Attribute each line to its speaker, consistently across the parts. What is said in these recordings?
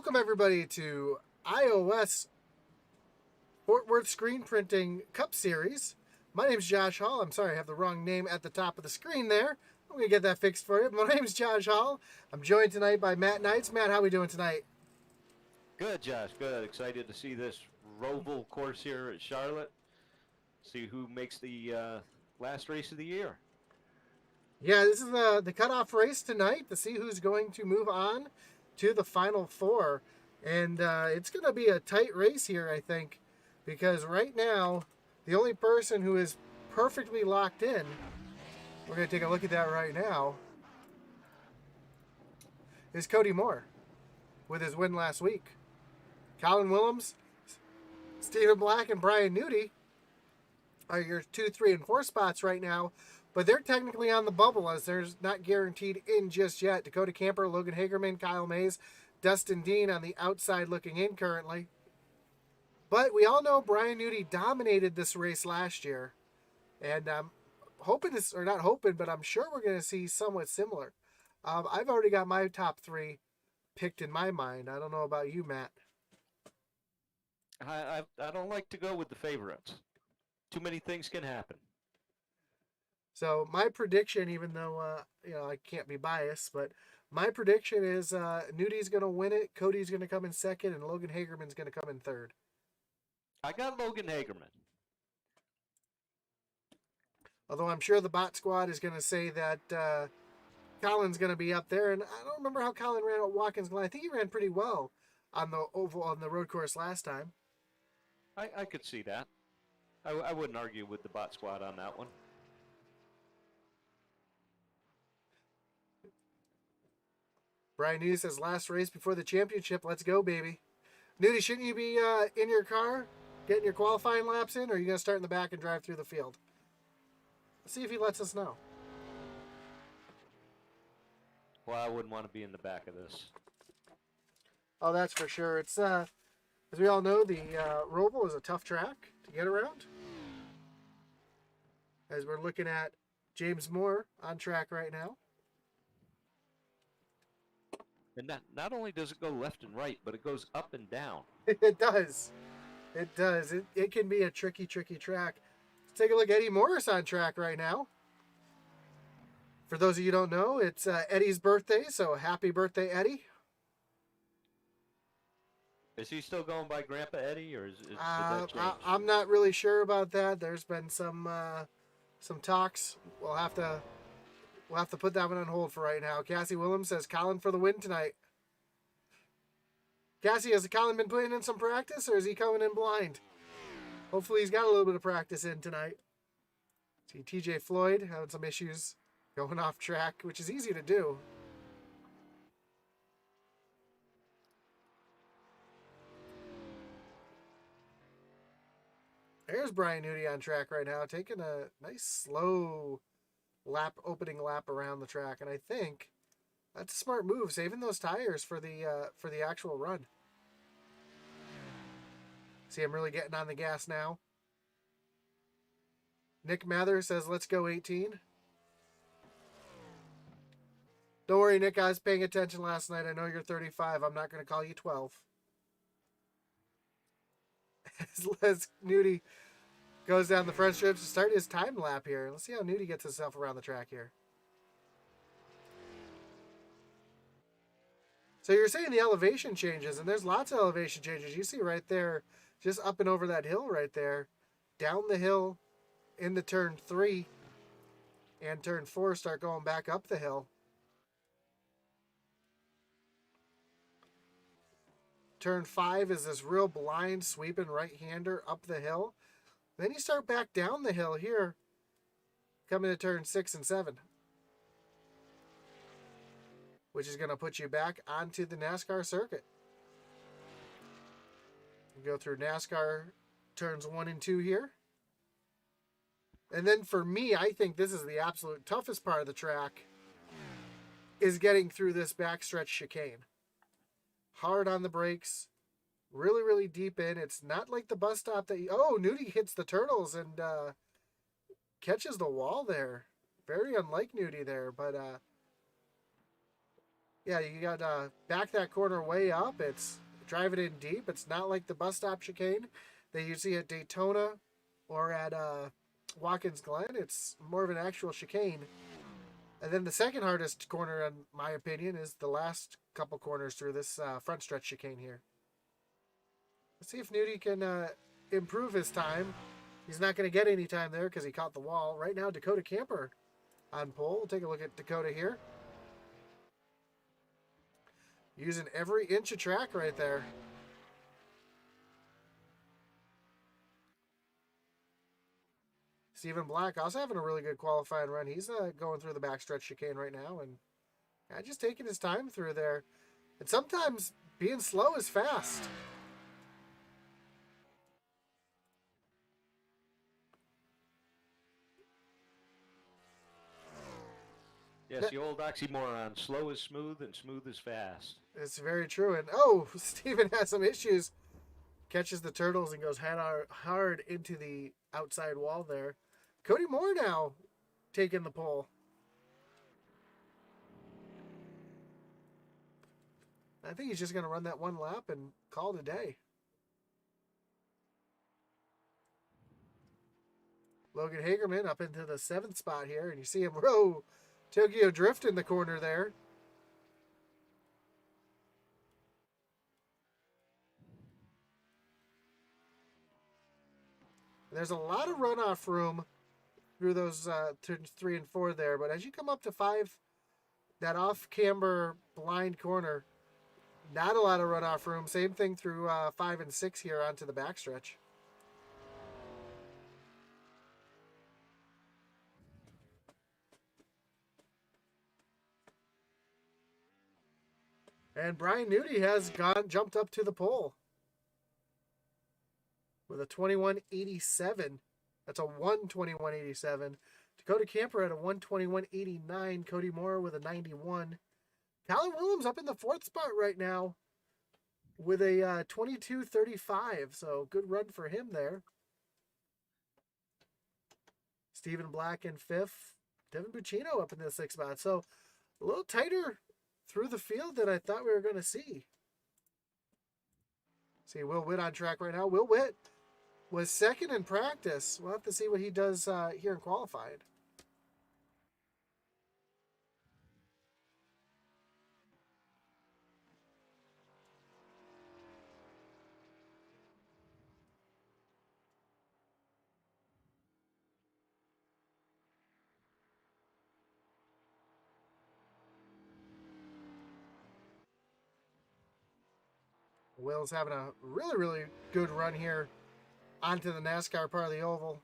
Speaker 1: Welcome everybody to iOS Fort Worth Screen Printing Cup Series. My name is Josh Hall. I'm sorry I have the wrong name at the top of the screen there. I'm going to get that fixed for you. My name is Josh Hall. I'm joined tonight by Matt Knights. Matt, how are we doing tonight?
Speaker 2: Good, Josh. Good. Excited to see this Roval course here at Charlotte. See who makes the last race of the year.
Speaker 1: Yeah, this is the cutoff race tonight to see who's going to move on to the final four. And it's going to be a tight race here, I think, because right now, the only person who is perfectly locked in, we're going to take a look at that right now, is Cody Moore with his win last week. Colin Willems, Stephen Black, and Brian Nudie are your 2, 3, and 4 spots right now, but they're technically on the bubble as they're not guaranteed in just yet. Dakota Camper, Logan Hagerman, Kyle Mays, Dustin Dean on the outside looking in currently. But we all know Brian Nudie dominated this race last year, and I'm hoping this, or not hoping, but I'm sure we're going to see somewhat similar. I've already got my top 3 picked in my mind. I don't know about you, Matt.
Speaker 2: I don't like to go with the favorites. Too many things can happen.
Speaker 1: So my prediction, even though I can't be biased, but my prediction is Nudie's going to win it, Cody's going to come in second, and Logan Hagerman's going to come in third.
Speaker 2: I got Logan Hagerman.
Speaker 1: Although I'm sure the bot squad is going to say that Colin's going to be up there, and I don't remember how Colin ran at Watkins Glen. I think he ran pretty well on the oval on the road course last time.
Speaker 2: I could see that. I wouldn't argue with the bot squad on that one.
Speaker 1: Brian Nudie says, last race before the championship. Let's go, baby. Nudie, shouldn't you be in your car getting your qualifying laps in, or are you going to start in the back and drive through the field? Let's see if he lets us know.
Speaker 2: Well, I wouldn't want to be in the back of this.
Speaker 1: Oh, that's for sure. It's, as we all know, the Roval is a tough track to get around. As we're looking at James Moore on track right now.
Speaker 2: And not only does it go left and right, but it goes up and down.
Speaker 1: It does. It does. It can be a tricky, tricky track. Let's take a look at Eddie Morris on track right now. For those of you who don't know, it's Eddie's birthday, so happy birthday, Eddie.
Speaker 2: Is he still going by Grandpa Eddie, or did that change?
Speaker 1: I'm not really sure about that. There's been some talks. We'll have to put that one on hold for right now. Cassie Willems says Colin for the win tonight. Cassie, has Colin been putting in some practice, or is he coming in blind? Hopefully he's got a little bit of practice in tonight. See TJ Floyd having some issues going off track, which is easy to do. There's Brian Nudie on track right now, taking a nice slow opening lap around the track, and I think that's a smart move, saving those tires for the actual run. See him really getting on the gas now. Nick Mather says, let's go 18. Don't worry, Nick, I was paying attention last night. I know you're 35. I'm not going to call you 12. As Nudie goes down the front strips to start his time lap here. Let's see how Nudie gets himself around the track here. So you're saying the elevation changes, and there's lots of elevation changes. You see right there, just up and over that hill right there, down the hill into turn 3 and turn 4 start going back up the hill. Turn 5 is this real blind sweeping right-hander up the hill. Then you start back down the hill here, coming to turn 6 and 7. Which is going to put you back onto the NASCAR circuit. You go through NASCAR turns 1 and 2 here. And then for me, I think this is the absolute toughest part of the track, is getting through this backstretch chicane. Hard on the brakes, really, really deep in. It's not like the bus stop that Nudie hits the turtles and catches the wall there. Very unlike Nudie there, but Yeah, you got back that corner way up. It's drive it in deep. It's not like the bus stop chicane that you see at Daytona or at Watkins Glen. It's more of an actual chicane. And then the second hardest corner, in my opinion, is the last couple corners through this front stretch chicane here. Let's see if Nudie can improve his time. He's not going to get any time there because he caught the wall. Right now, Dakota Camper on pole. We'll take a look at Dakota here. Using every inch of track right there. Stephen Black also having a really good qualifying run. He's going through the backstretch chicane right now and just taking his time through there. And sometimes being slow is fast.
Speaker 2: Yes, the old oxymoron. Slow is smooth and smooth is fast.
Speaker 1: It's very true. And oh, Stephen has some issues. Catches the turtles and goes hard into the outside wall there. Cody Moore now taking the pole. I think he's just going to run that one lap and call it a day. Logan Hagerman up into the 7th spot here, and you see him row Tokyo Drift in the corner there. There's a lot of runoff room through those turns 3 and 4 there, but as you come up to 5, that off-camber blind corner, not a lot of runoff room. Same thing through 5 and 6 here onto the backstretch. And Brian Nudie has jumped up to the pole with a 21.87. That's a 1:21.87. Dakota Camper at a 1:21.89. Cody Moore with a 91. Colin Willems up in the 4th spot right now with a 22.35. So good run for him there. Stephen Black in 5th. Devin Buccino up in the 6th spot. So a little tighter through the field than I thought we were going to see. See Will Witt on track right now. Will Witt was 2nd in practice. We'll have to see what he does here in qualified. Will's having a really, really good run here onto the NASCAR part of the oval.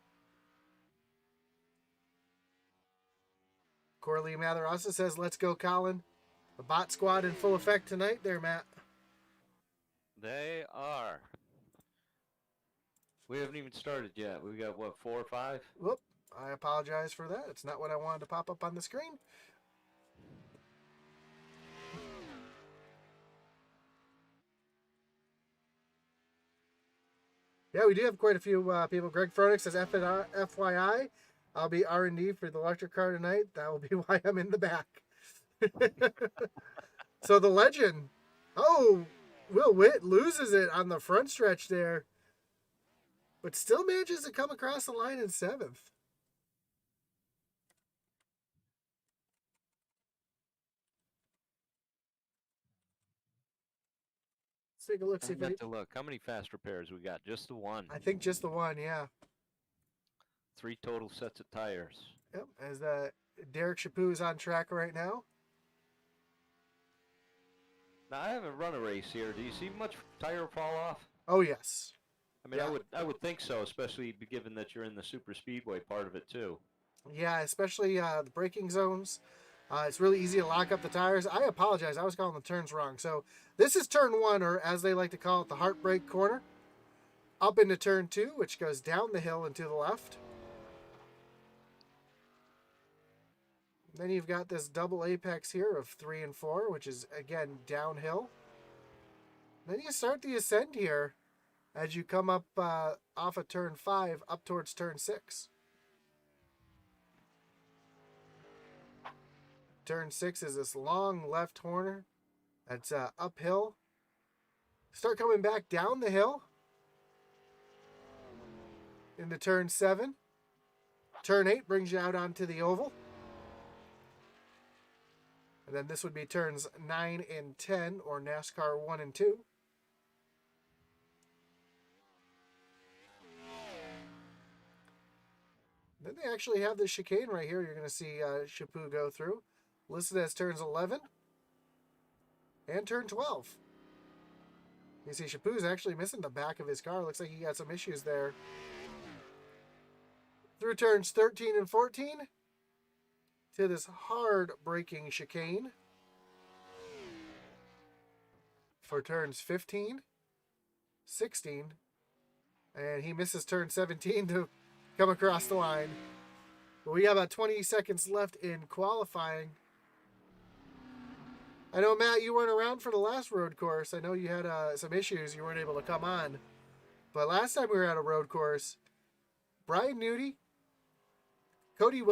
Speaker 1: Corley Mather also says, let's go, Colin. The bot squad in full effect tonight there, Matt.
Speaker 2: They are. We haven't even started yet. We got, what, 4 or 5?
Speaker 1: Whoop. I apologize for that. It's not what I wanted to pop up on the screen. Yeah, we do have quite a few people. Greg Froenick says, FYI, I'll be R&D for the electric car tonight. That will be why I'm in the back. So the legend. Oh, Will Witt loses it on the front stretch there, but still manages to come across the line in 7th. Let's take a look. See if
Speaker 2: to look. How many fast repairs we got? Just the one.
Speaker 1: I think just the one, yeah.
Speaker 2: 3 total sets of tires.
Speaker 1: Yep, as Derek Chaput is on track right now.
Speaker 2: Now, I haven't run a race here. Do you see much tire fall off?
Speaker 1: Oh, yes.
Speaker 2: I mean,
Speaker 1: Yeah.
Speaker 2: I would think so, especially given that you're in the super speedway part of it too.
Speaker 1: Yeah, especially the braking zones. It's really easy to lock up the tires. I apologize. I was calling the turns wrong. So this is turn 1, or as they like to call it, the heartbreak corner. Up into turn 2, which goes down the hill and to the left. Then you've got this double apex here of 3 and 4, which is, again, downhill. Then you start the ascent here as you come up off of turn 5 up towards turn 6. Turn 6 is this long left corner It's uphill. Start coming back down the hill into turn 7. Turn 8 brings you out onto the oval. And then this would be turns 9 and 10, or NASCAR 1 and 2. Then they actually have the chicane right here. You're going to see Chaput go through. Listed as turns 11 and turn 12. You see Chaput's actually missing the back of his car. Looks like he got some issues there. Through turns 13 and 14 to this hard braking chicane for turns 15, 16, and he misses turn 17 to come across the line. But we have about 20 seconds left in qualifying. I know, Matt, you weren't around for the last road course. I know you had some issues. You weren't able to come on. But last time we were at a road course, Brian Nudie, Cody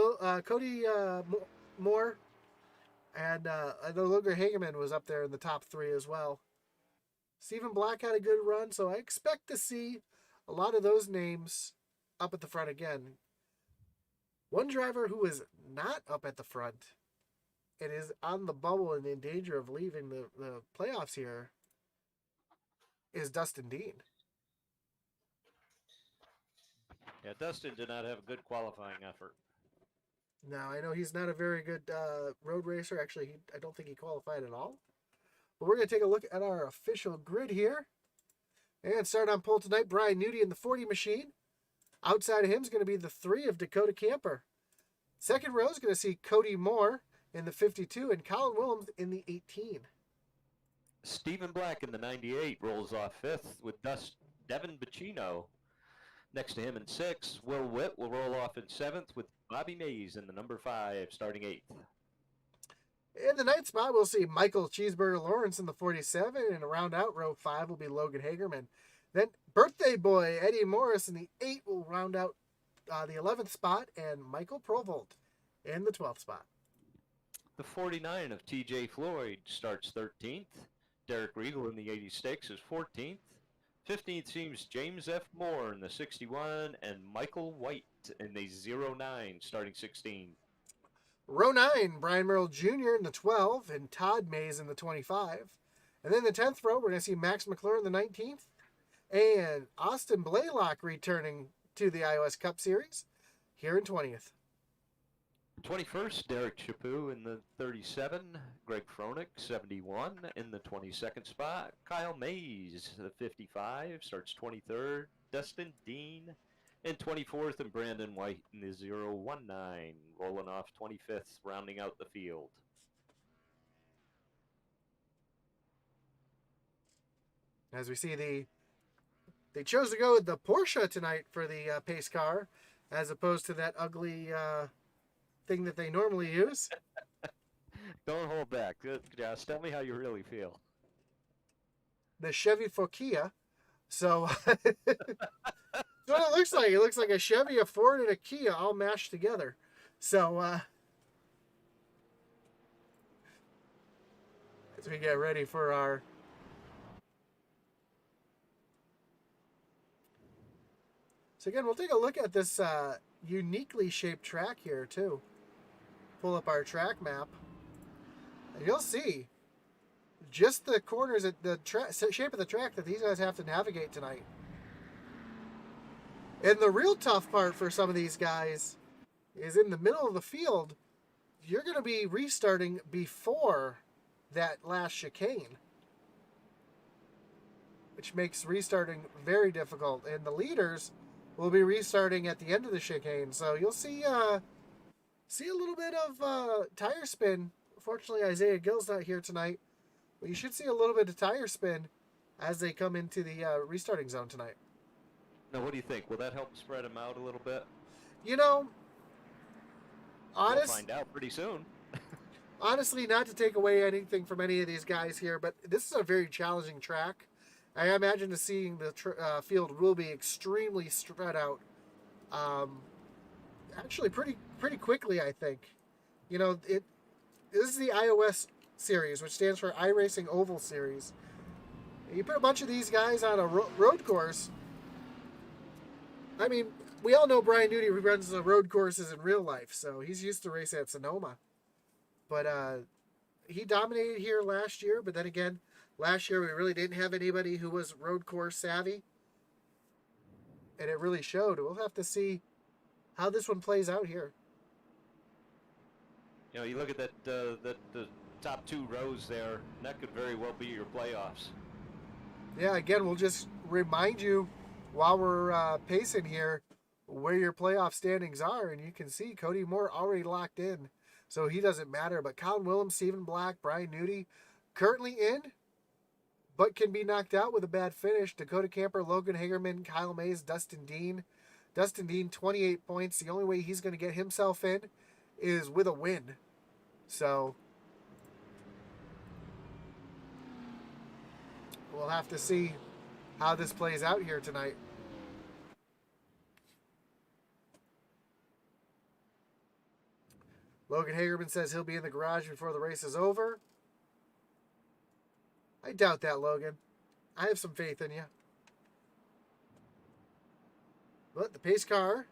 Speaker 1: Moore, and I know Luger Hageman was up there in the top 3 as well. Stephen Black had a good run, so I expect to see a lot of those names up at the front again. One driver who is not up at the front and is on the bubble and in danger of leaving the playoffs here is Dustin Dean.
Speaker 2: Yeah, Dustin did not have a good qualifying effort.
Speaker 1: Now, I know he's not a very good road racer. Actually, I don't think he qualified at all. But we're going to take a look at our official grid here. And start on pole tonight, Brian Nudie in the 40 machine. Outside of him is going to be the 3 of Dakota Camper. Second row is going to see Cody Moore in the 52 and Colin Willems in the 18.
Speaker 2: Stephen Black in the 98 rolls off 5th with Devin Bacino next to him in 6th. Will Witt will roll off in 7th with Bobby Mays in the number 5, starting 8th.
Speaker 1: In the 9th spot, we'll see Michael Cheeseburger Lawrence in the 47, and round out row 5 will be Logan Hagerman. Then birthday boy Eddie Morris in the 8 will round out the 11th spot, and Michael Provolt in the 12th spot.
Speaker 2: The 49 of TJ Floyd starts 13th. Derek Riegel in the 86 is 14th. 15th seems James F. Moore in the 61, and Michael White in the 09, starting 16.
Speaker 1: Row 9, Brian Merrill Jr. in the 12, and Todd Mays in the 25. And then the 10th row, we're going to see Max McClure in the 19th, and Austin Blaylock returning to the iOS Cup Series here in 20th.
Speaker 2: 21st, Derek Chaput in the 37, Greg Froelich, 71 in the 22nd spot. Kyle Mays, the 55, starts 23rd. Dustin Dean in 24th, and Brandon White in the 019, rolling off 25th, rounding out the field.
Speaker 1: As we see they chose to go with the Porsche tonight for the pace car, as opposed to that ugly thing that they normally use.
Speaker 2: Don't hold back. Josh, tell me how you really feel.
Speaker 1: The Chevy Kia. So that's what it looks like. It looks like a Chevy, a Ford, and a Kia all mashed together. So as we get ready for our So again, we'll take a look at this uniquely shaped track here too. Pull up our track map, and you'll see just the corners at the shape of the track that these guys have to navigate tonight. And the real tough part for some of these guys is in the middle of the field. You're going to be restarting before that last chicane, which makes restarting very difficult. And the leaders will be restarting at the end of the chicane, so you'll see a little bit of tire spin. Fortunately, Isaiah Gill's not here tonight, but you should see a little bit of tire spin as they come into the restarting zone tonight.
Speaker 2: Now, what do you think? Will that help spread them out a little bit?
Speaker 1: You know,
Speaker 2: We'll find out pretty soon.
Speaker 1: honestly, not to take away anything from any of these guys here, but this is a very challenging track. I imagine seeing the field will be extremely spread out. Actually, pretty quickly, I think. You know, this is the iOS Series, which stands for iRacing Oval Series. You put a bunch of these guys on a road course. I mean, we all know Brian Newty runs the road courses in real life, so he's used to race at Sonoma. But he dominated here last year, but then again, last year we really didn't have anybody who was road course savvy. And it really showed. We'll have to see how this one plays out here.
Speaker 2: You know, you look at that the top 2 rows there, and that could very well be your playoffs.
Speaker 1: Yeah, again, we'll just remind you while we're pacing here where your playoff standings are, and you can see Cody Moore already locked in, so he doesn't matter. But Colin Willems, Stephen Black, Brian Newty currently in, but can be knocked out with a bad finish. Dakota Camper, Logan Hagerman, Kyle Mays, Dustin Dean. Dustin Dean, 28 points. The only way he's going to get himself in is with a win. So we'll have to see how this plays out here tonight. Logan Hagerman says he'll be in the garage before the race is over. I doubt that, Logan. I have some faith in you. But the pace car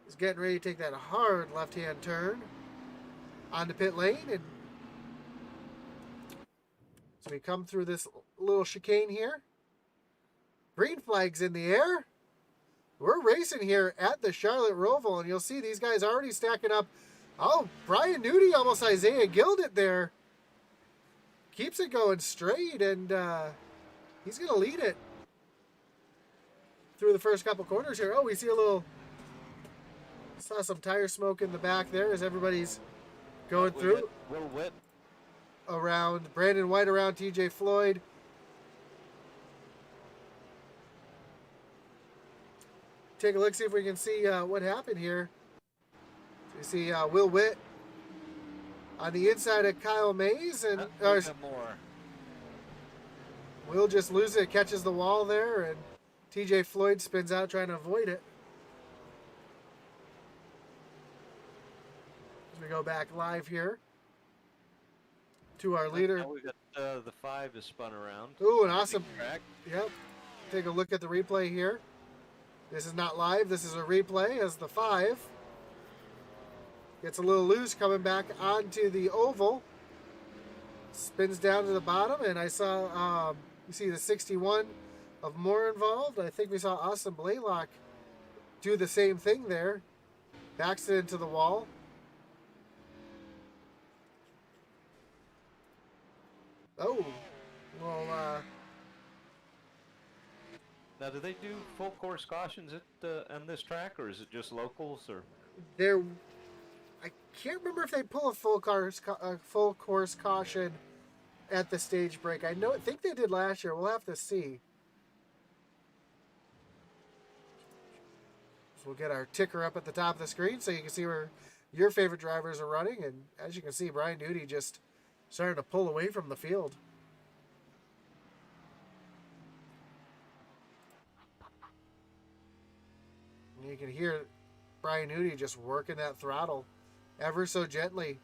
Speaker 1: is getting ready to take that hard left-hand turn onto pit lane. And so we come through this little chicane here. Green flag's in the air. We're racing here at the Charlotte Roval, and you'll see these guys already stacking up. Oh, Brian Newty almost Isaiah Gilled it there. Keeps it going straight, and he's going to lead it through the first couple corners here. Oh, we see saw some tire smoke in the back there as everybody's going through.
Speaker 2: Will Witt
Speaker 1: around Brandon White, around TJ Floyd. Take a look, see if we can see what happened here. So you see Will Witt on the inside of Kyle Mays, and Will just loses it, catches the wall there, and TJ Floyd spins out trying to avoid it. As we go back live here to our leader.
Speaker 2: Now we got the 5 is spun around.
Speaker 1: Ooh, an awesome
Speaker 2: track.
Speaker 1: Yep. Take a look at the replay here. This is not live. This is a replay as the 5 gets a little loose coming back onto the oval. Spins down to the bottom, and I saw, you see the 61 of Moore involved. I think we saw Austin Blaylock do the same thing there. Backs it into the wall. Oh, well,
Speaker 2: now, do they do full course cautions on this track, or is it just locals? Or
Speaker 1: I can't remember if they pull a full course caution at the stage break. I think they did last year. We'll have to see. So we'll get our ticker up at the top of the screen so you can see where your favorite drivers are running. And as you can see, Brian Newty just starting to pull away from the field. And you can hear Brian Newty just working that throttle ever so gently,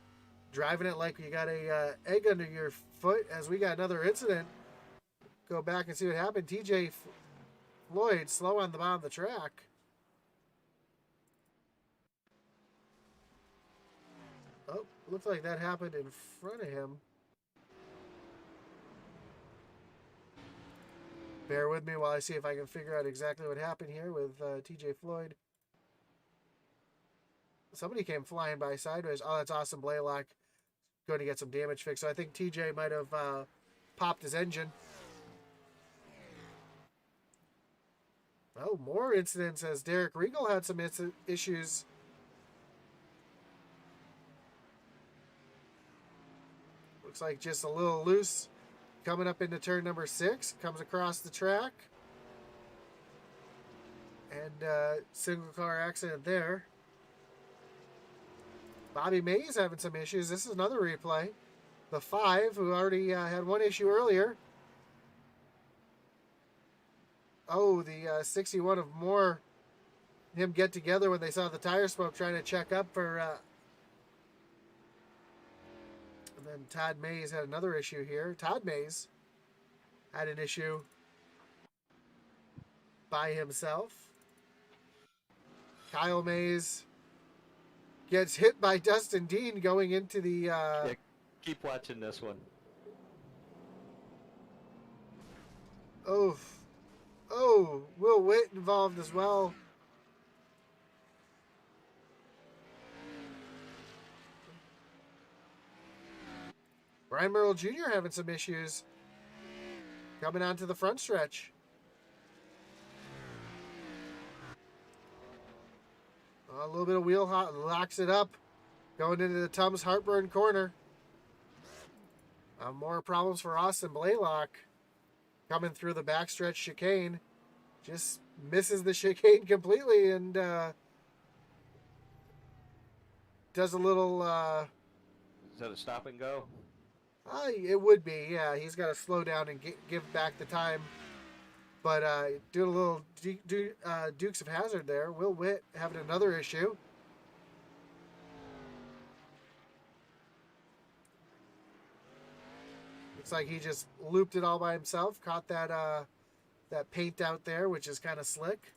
Speaker 1: driving it like you got a egg under your foot. As we got another incident, go back and see what happened. TJ Floyd slow on the bottom of the track. Oh, looks like that happened in front of him. Bear with me while I see if I can figure out exactly what happened here with TJ Floyd. Somebody came flying by sideways. Oh, that's Austin Blaylock going to get some damage fixed. So I think TJ might have popped his engine. Oh, more incidents as Derek Regal had some issues. Looks like just a little loose coming up into turn number 6. Comes across the track. And single car accident there. Bobby Mays having some issues. This is another replay. The 5, who already had one issue earlier. Oh, the 61 of Moore. Him get together when they saw the tire smoke, trying to check up for And then Todd Mays had another issue here. Todd Mays had an issue by himself. Kyle Mays gets hit by Dustin Dean going into the...
Speaker 2: Yeah, keep watching this one.
Speaker 1: Oh, Will Witt involved as well. Brian Merrill Jr. having some issues coming onto the front stretch. A little bit of wheel hot, locks it up, going into the Tums Heartburn corner. More problems for Austin Blaylock coming through the backstretch chicane. Just misses the chicane completely and does a little...
Speaker 2: Is that a stop and go?
Speaker 1: It would be, yeah. He's got to slow down and give back the time. But doing a little Dukes of Hazzard there. Will Witt having another issue. Looks like he just looped it all by himself. Caught that that paint out there, which is kind of slick.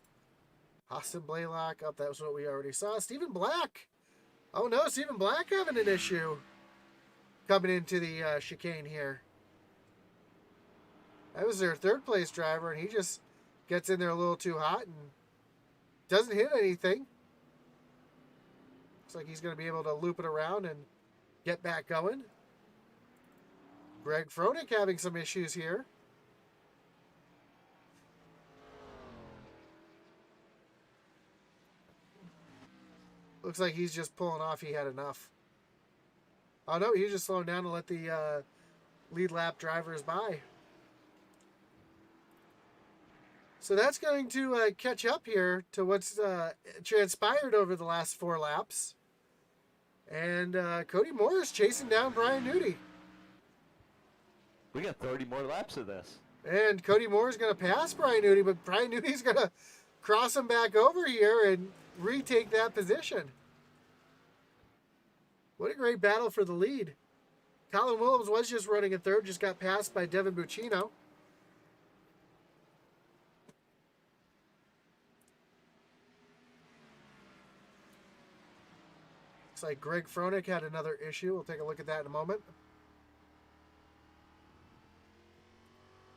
Speaker 1: Austin Blaylock. Oh, that was what we already saw. Stephen Black. Oh no, Stephen Black having an issue coming into the chicane here. That was their third place driver, and he just gets in there a little too hot and doesn't hit anything. Looks like he's going to be able to loop it around and get back going. Greg Froelich having some issues here. Looks like he's just pulling off. He had enough. Oh no, he's just slowing down to let the lead lap drivers by. So that's going to catch up here to what's transpired over the last 4 laps. And Cody Moore is chasing down Brian Newty.
Speaker 2: We got 30 more laps of this.
Speaker 1: And Cody Moore is going to pass Brian Newty, but Brian Newty's going to cross him back over here and retake that position. What a great battle for the lead. Colin Williams was just running in third, just got passed by Devin Buccino. Looks like Greg Froelich had another issue. We'll take a look at that in a moment.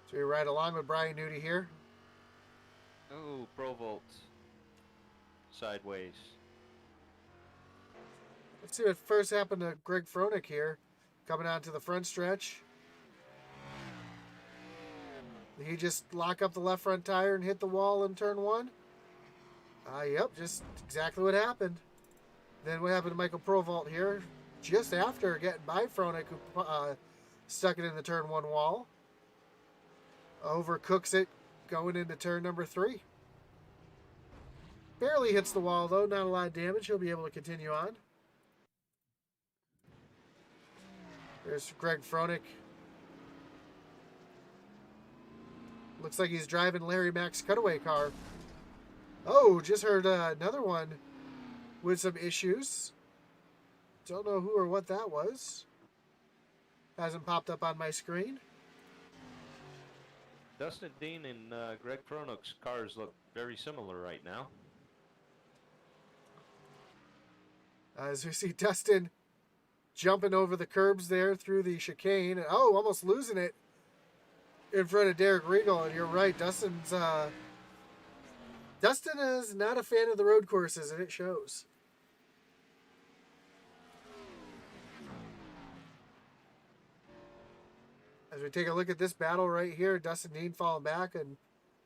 Speaker 1: So we ride along with Brian Newty here.
Speaker 2: Oh, Pro Volt. Sideways.
Speaker 1: Let's see what first happened to Greg Froelich here. Coming onto the front stretch. Did he just lock up the left front tire and hit the wall in turn 1? Yep, just exactly what happened. Then what happened to Michael Provault here? Just after getting by Froelich, who stuck it in the turn 1 wall. Overcooks it going into turn number 3. Barely hits the wall though, not a lot of damage. He'll be able to continue on. There's Greg Froelich. Looks like he's driving Larry Mack's cutaway car. Oh, just heard another one with some issues. Don't know who or what that was. Hasn't popped up on my screen.
Speaker 2: Dustin Dean and Greg Froenich's cars look very similar right now.
Speaker 1: As we see Dustin jumping over the curbs there through the chicane. Oh, almost losing it in front of Derek Regal. And you're right, Dustin is not a fan of the road courses, and it shows. As we take a look at this battle right here, Dustin Dean falling back, and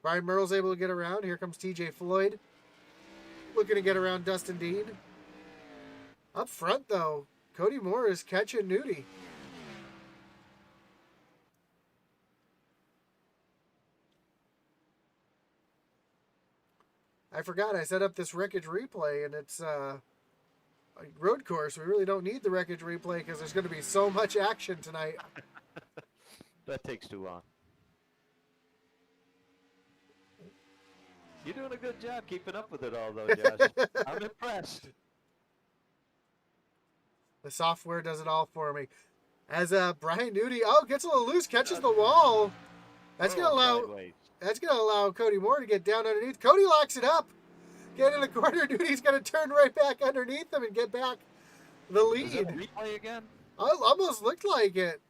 Speaker 1: Brian Merle's able to get around. Here comes TJ Floyd, looking to get around Dustin Dean. Up front, though, Cody Moore is catching Newty. I forgot I set up this Wreckage Replay, and it's a road course. We really don't need the Wreckage Replay because there's going to be so much action tonight.
Speaker 2: That takes too long. You're doing a good job keeping up with it all, though, Josh. I'm impressed.
Speaker 1: The software does it all for me. As Brian Nudie, gets a little loose, catches the wall. That's gonna allow
Speaker 2: Sideways.
Speaker 1: Cody Moore to get down underneath. Cody locks it up. Get in the corner. Nudie's gonna turn right back underneath him and get back the
Speaker 2: Is that a
Speaker 1: lead.
Speaker 2: replay again?
Speaker 1: Almost looked like it.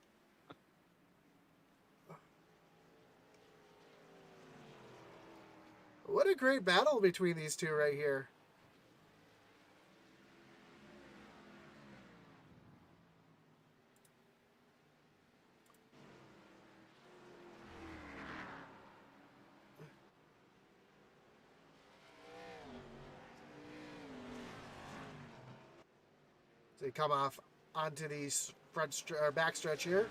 Speaker 1: What a great battle between these two right here. So they come off onto the back stretch here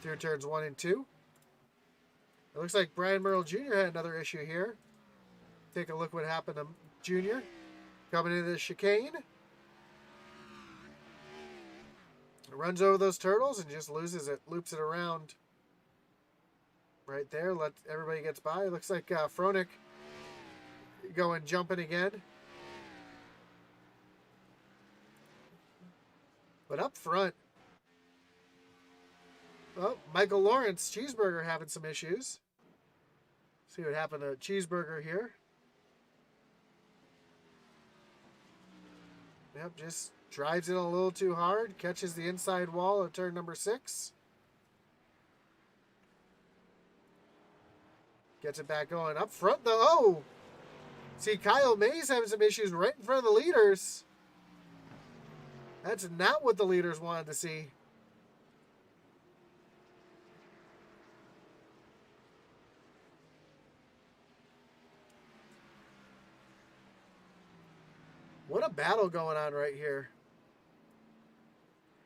Speaker 1: through turns 1 and 2. It looks like Brian Merle Jr. had another issue here. Take a look what happened to Jr. Coming into the chicane. Runs over those turtles and just loses it. Loops it around right there. Let everybody gets by. Looks like Fronek jumping again. But up front, Michael Lawrence, Cheeseburger, having some issues. See what happened to Cheeseburger here. Yep, just drives it a little too hard. Catches the inside wall of turn number 6. Gets it back going. Up front, though. Oh! See, Kyle Mays having some issues right in front of the leaders. That's not what the leaders wanted to see. What a battle going on right here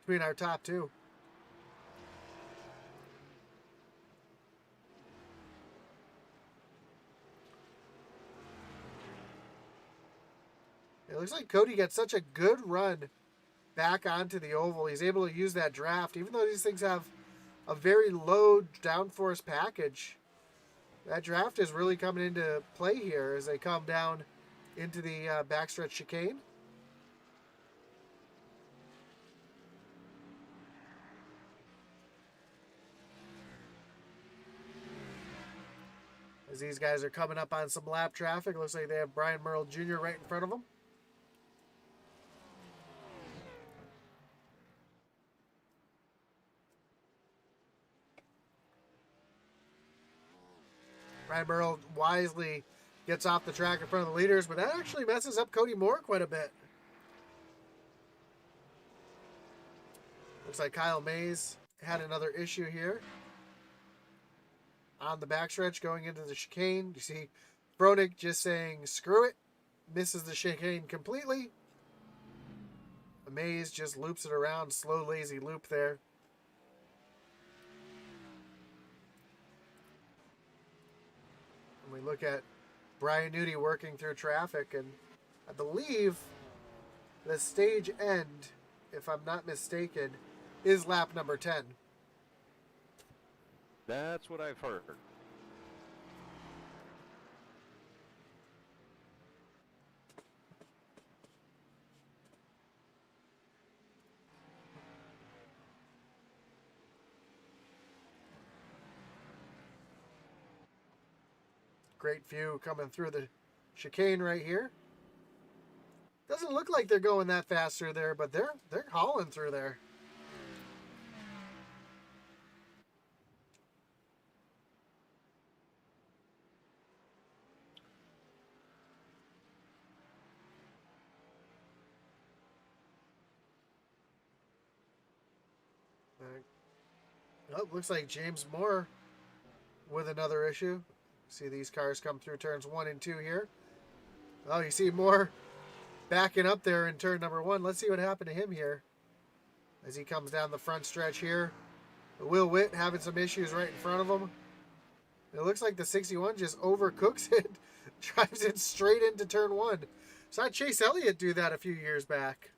Speaker 1: between our top two. It looks like Cody gets such a good run back onto the oval. He's able to use that draft, even though these things have a very low downforce package. That draft is really coming into play here as they come down into the backstretch chicane. As these guys are coming up on some lap traffic, looks like they have Brian Merle Jr. right in front of them. Brian Merle wisely gets off the track in front of the leaders, but that actually messes up Cody Moore quite a bit. Looks like Kyle Mays had another issue here on the backstretch going into the chicane. You see Fronek just saying, screw it. Misses the chicane completely. Mays just loops it around. Slow, lazy loop there. And we look at Brian Nudie working through traffic, and I believe the stage end, if I'm not mistaken, is lap number 10.
Speaker 2: That's what I've heard.
Speaker 1: Great view coming through the chicane right here. Doesn't look like they're going that fast through there, but they're hauling through there. Oh, looks like James Moore with another issue. See these cars come through turns 1 and 2 here. Oh, you see Moore backing up there in turn number 1. Let's see what happened to him here as he comes down the front stretch here. Will Witt having some issues right in front of him. It looks like the 61 just overcooks it. Drives it straight into turn 1. Saw Chase Elliott do that a few years back.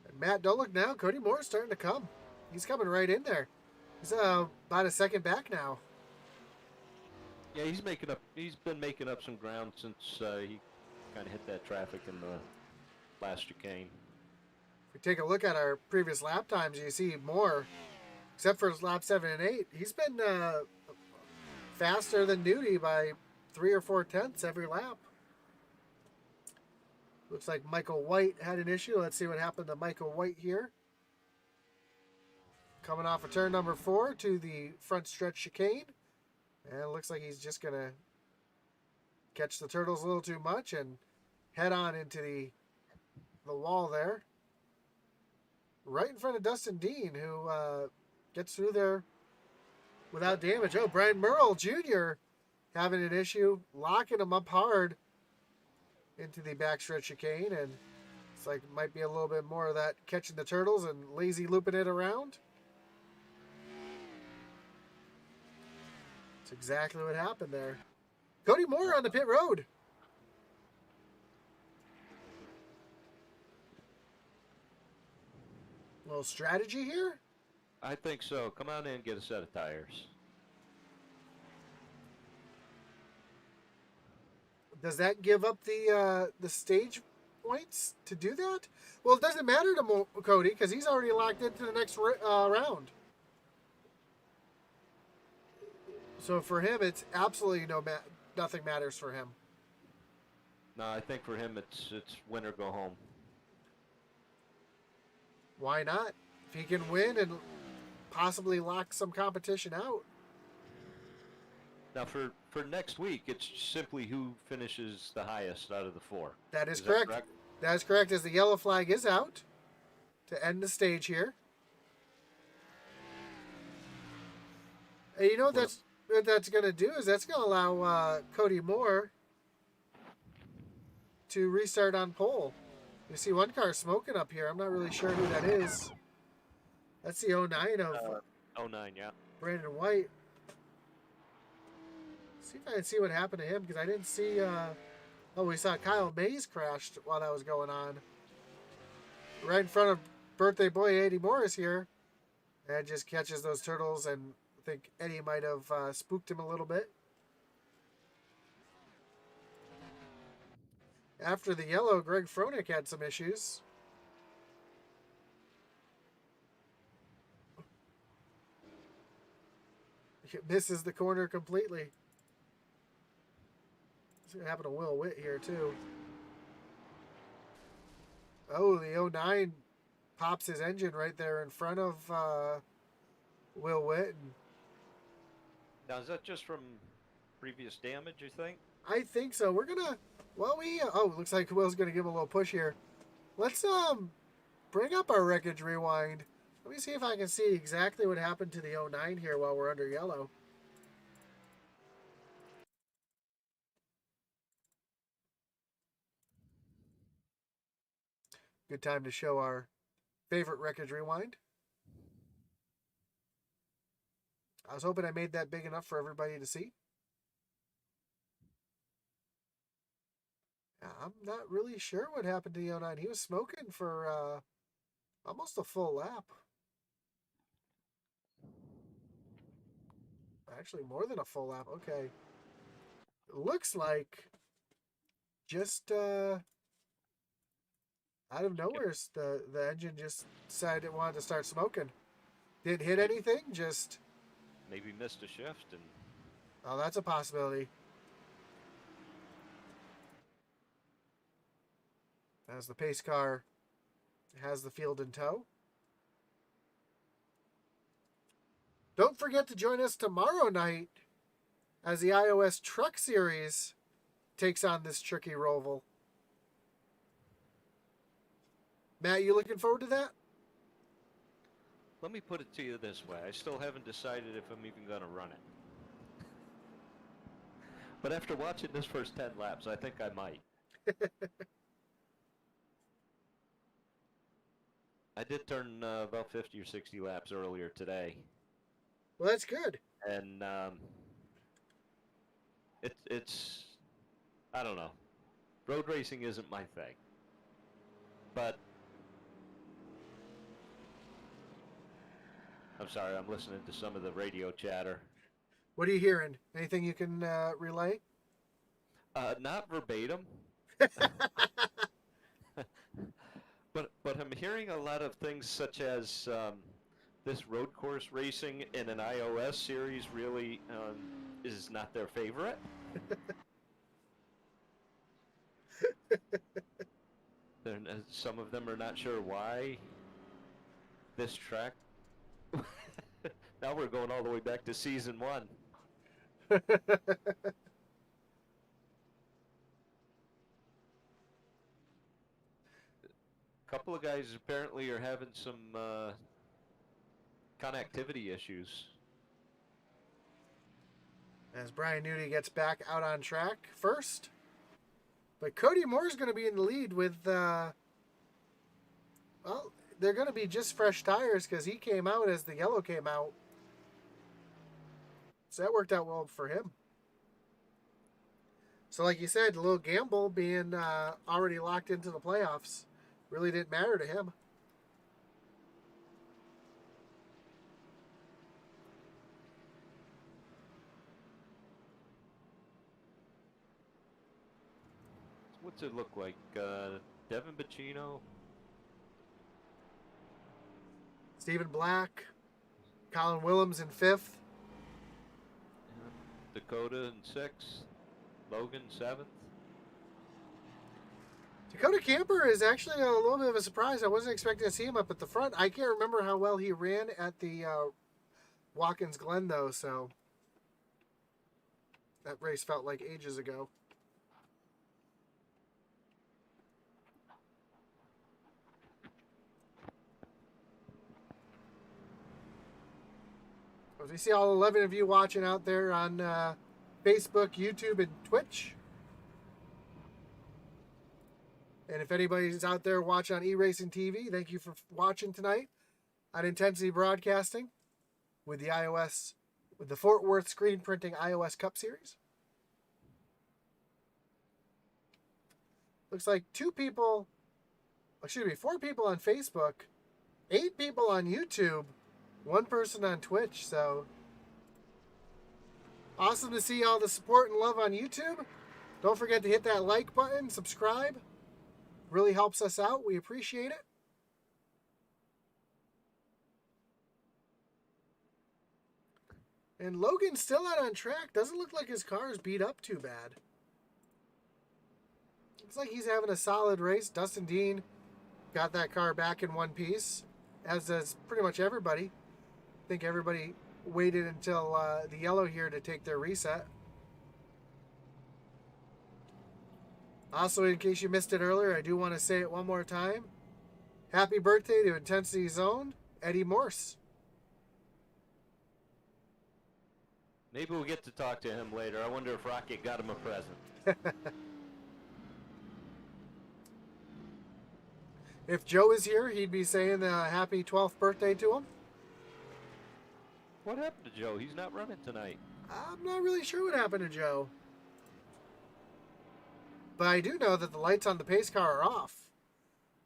Speaker 1: And Matt, don't look now. Cody Moore's starting to come. He's coming right in there. He's about a second back now.
Speaker 2: Yeah, he's been making up some ground since he kind of hit that traffic in the last chicane.
Speaker 1: If we take a look at our previous lap times, you see more. Except for lap 7 and 8, he's been faster than Nudie by 3 or 4 tenths every lap. Looks like Michael White had an issue. Let's see what happened to Michael White here. Coming off of turn number 4 to the front stretch chicane. And it looks like he's just going to catch the turtles a little too much and head on into the wall there. Right in front of Dustin Dean, who gets through there without damage. Oh, Brian Merle Jr. having an issue, locking him up hard into the backstretch chicane, and it's like might be a little bit more of that catching the turtles and lazy looping it around. That's exactly what happened there. Cody Moore on the pit road. A little strategy here.
Speaker 2: I think so. Come on in and get a set of tires.
Speaker 1: Does that give up the stage points to do that? Well, it doesn't matter to Cody because he's already locked into the next round. So for him, it's absolutely nothing matters for him.
Speaker 2: No, I think for him it's win or go home.
Speaker 1: Why not? If he can win and possibly lock some competition out.
Speaker 2: Now for next week, it's simply who finishes the highest out of the 4.
Speaker 1: That is correct. That is correct, as the yellow flag is out to end the stage here. And you know what that's going to do is that's going to allow Cody Moore to restart on pole. You see one car smoking up here. I'm not really sure who that is. That's the 09 of
Speaker 2: 09, yeah.
Speaker 1: Brandon White. See if I can see what happened to him, because I didn't see. Oh, we saw Kyle Mays crashed while that was going on. Right in front of birthday boy Eddie Morris here. And just catches those turtles, and I think Eddie might have spooked him a little bit. After the yellow, Greg Froelich had some issues. He misses the corner completely. It's going to happen to Will Witt here, too. Oh, the 09 pops his engine right there in front of Will Witt.
Speaker 2: Now, is that just from previous damage, you think?
Speaker 1: I think so. We're going to... Well, looks like Will's going to give him a little push here. Let's bring up our Wreckage Rewind. Let me see if I can see exactly what happened to the 09 here while we're under yellow. Good time to show our favorite Wreckage Rewind. I was hoping I made that big enough for everybody to see. I'm not really sure what happened to the 09. He was smoking for almost a full lap. Actually, more than a full lap. Okay. It looks like just out of nowhere, the engine just decided it wanted to start smoking. Didn't hit anything, just...
Speaker 2: Maybe missed a shift. And
Speaker 1: oh, that's a possibility. As the pace car has the field in tow. Don't forget to join us tomorrow night as the iOS Truck Series takes on this tricky Roval. Matt, you looking forward to that?
Speaker 2: let me put it to you this way. I still haven't decided if I'm even going to run it. But after watching this first 10 laps, I think I might. I did turn about 50 or 60 laps earlier today.
Speaker 1: Well, that's good.
Speaker 2: And it's I don't know. Road racing isn't my thing. But I'm sorry, I'm listening to some of the radio chatter.
Speaker 1: What are you hearing? Anything you can relay?
Speaker 2: Not verbatim. But I'm hearing a lot of things such as this road course racing in an iOS series really is not their favorite. Some of them are not sure why this track. Now we're going all the way back to season 1. A couple of guys apparently are having some connectivity issues.
Speaker 1: As Brian Newty gets back out on track first. But Cody Moore's going to be in the lead with, well, they're going to be just fresh tires because he came out as the yellow came out. So that worked out well for him. So like you said, a little gamble being already locked into the playoffs really didn't matter to him.
Speaker 2: What's it look like? Devin Bacino?
Speaker 1: Stephen Black, Colin Willems in 5th.
Speaker 2: Dakota in 6th. Logan 7th.
Speaker 1: Dakota Camper is actually a little bit of a surprise. I wasn't expecting to see him up at the front. I can't remember how well he ran at the Watkins Glen, though, so that race felt like ages ago. As we see all 11 of you watching out there on Facebook, YouTube, and Twitch. And if anybody's out there watching on eRacing TV, thank you for watching tonight on Intensity Broadcasting with the Fort Worth Screen Printing iOS Cup Series. Looks like 4 people on Facebook, 8 people on YouTube, 1 person on Twitch. So awesome to see all the support and love on YouTube. Don't forget to hit that like button, subscribe. Really helps us out. We appreciate it. And Logan's still out on track. Doesn't look like his car is beat up too bad. Looks like he's having a solid race. Dustin Dean got that car back in one piece, as does pretty much everybody. I think everybody waited until the yellow here to take their reset. Also, in case you missed it earlier, I do want to say it one more time. Happy birthday to Intensity Zone, Eddie Morse.
Speaker 2: Maybe we'll get to talk to him later. I wonder if Rocket got him a present.
Speaker 1: If Joe was here, he'd be saying happy 12th birthday to him.
Speaker 2: What happened to Joe? He's not running tonight.
Speaker 1: I'm not really sure what happened to Joe. But I do know that the lights on the pace car are off.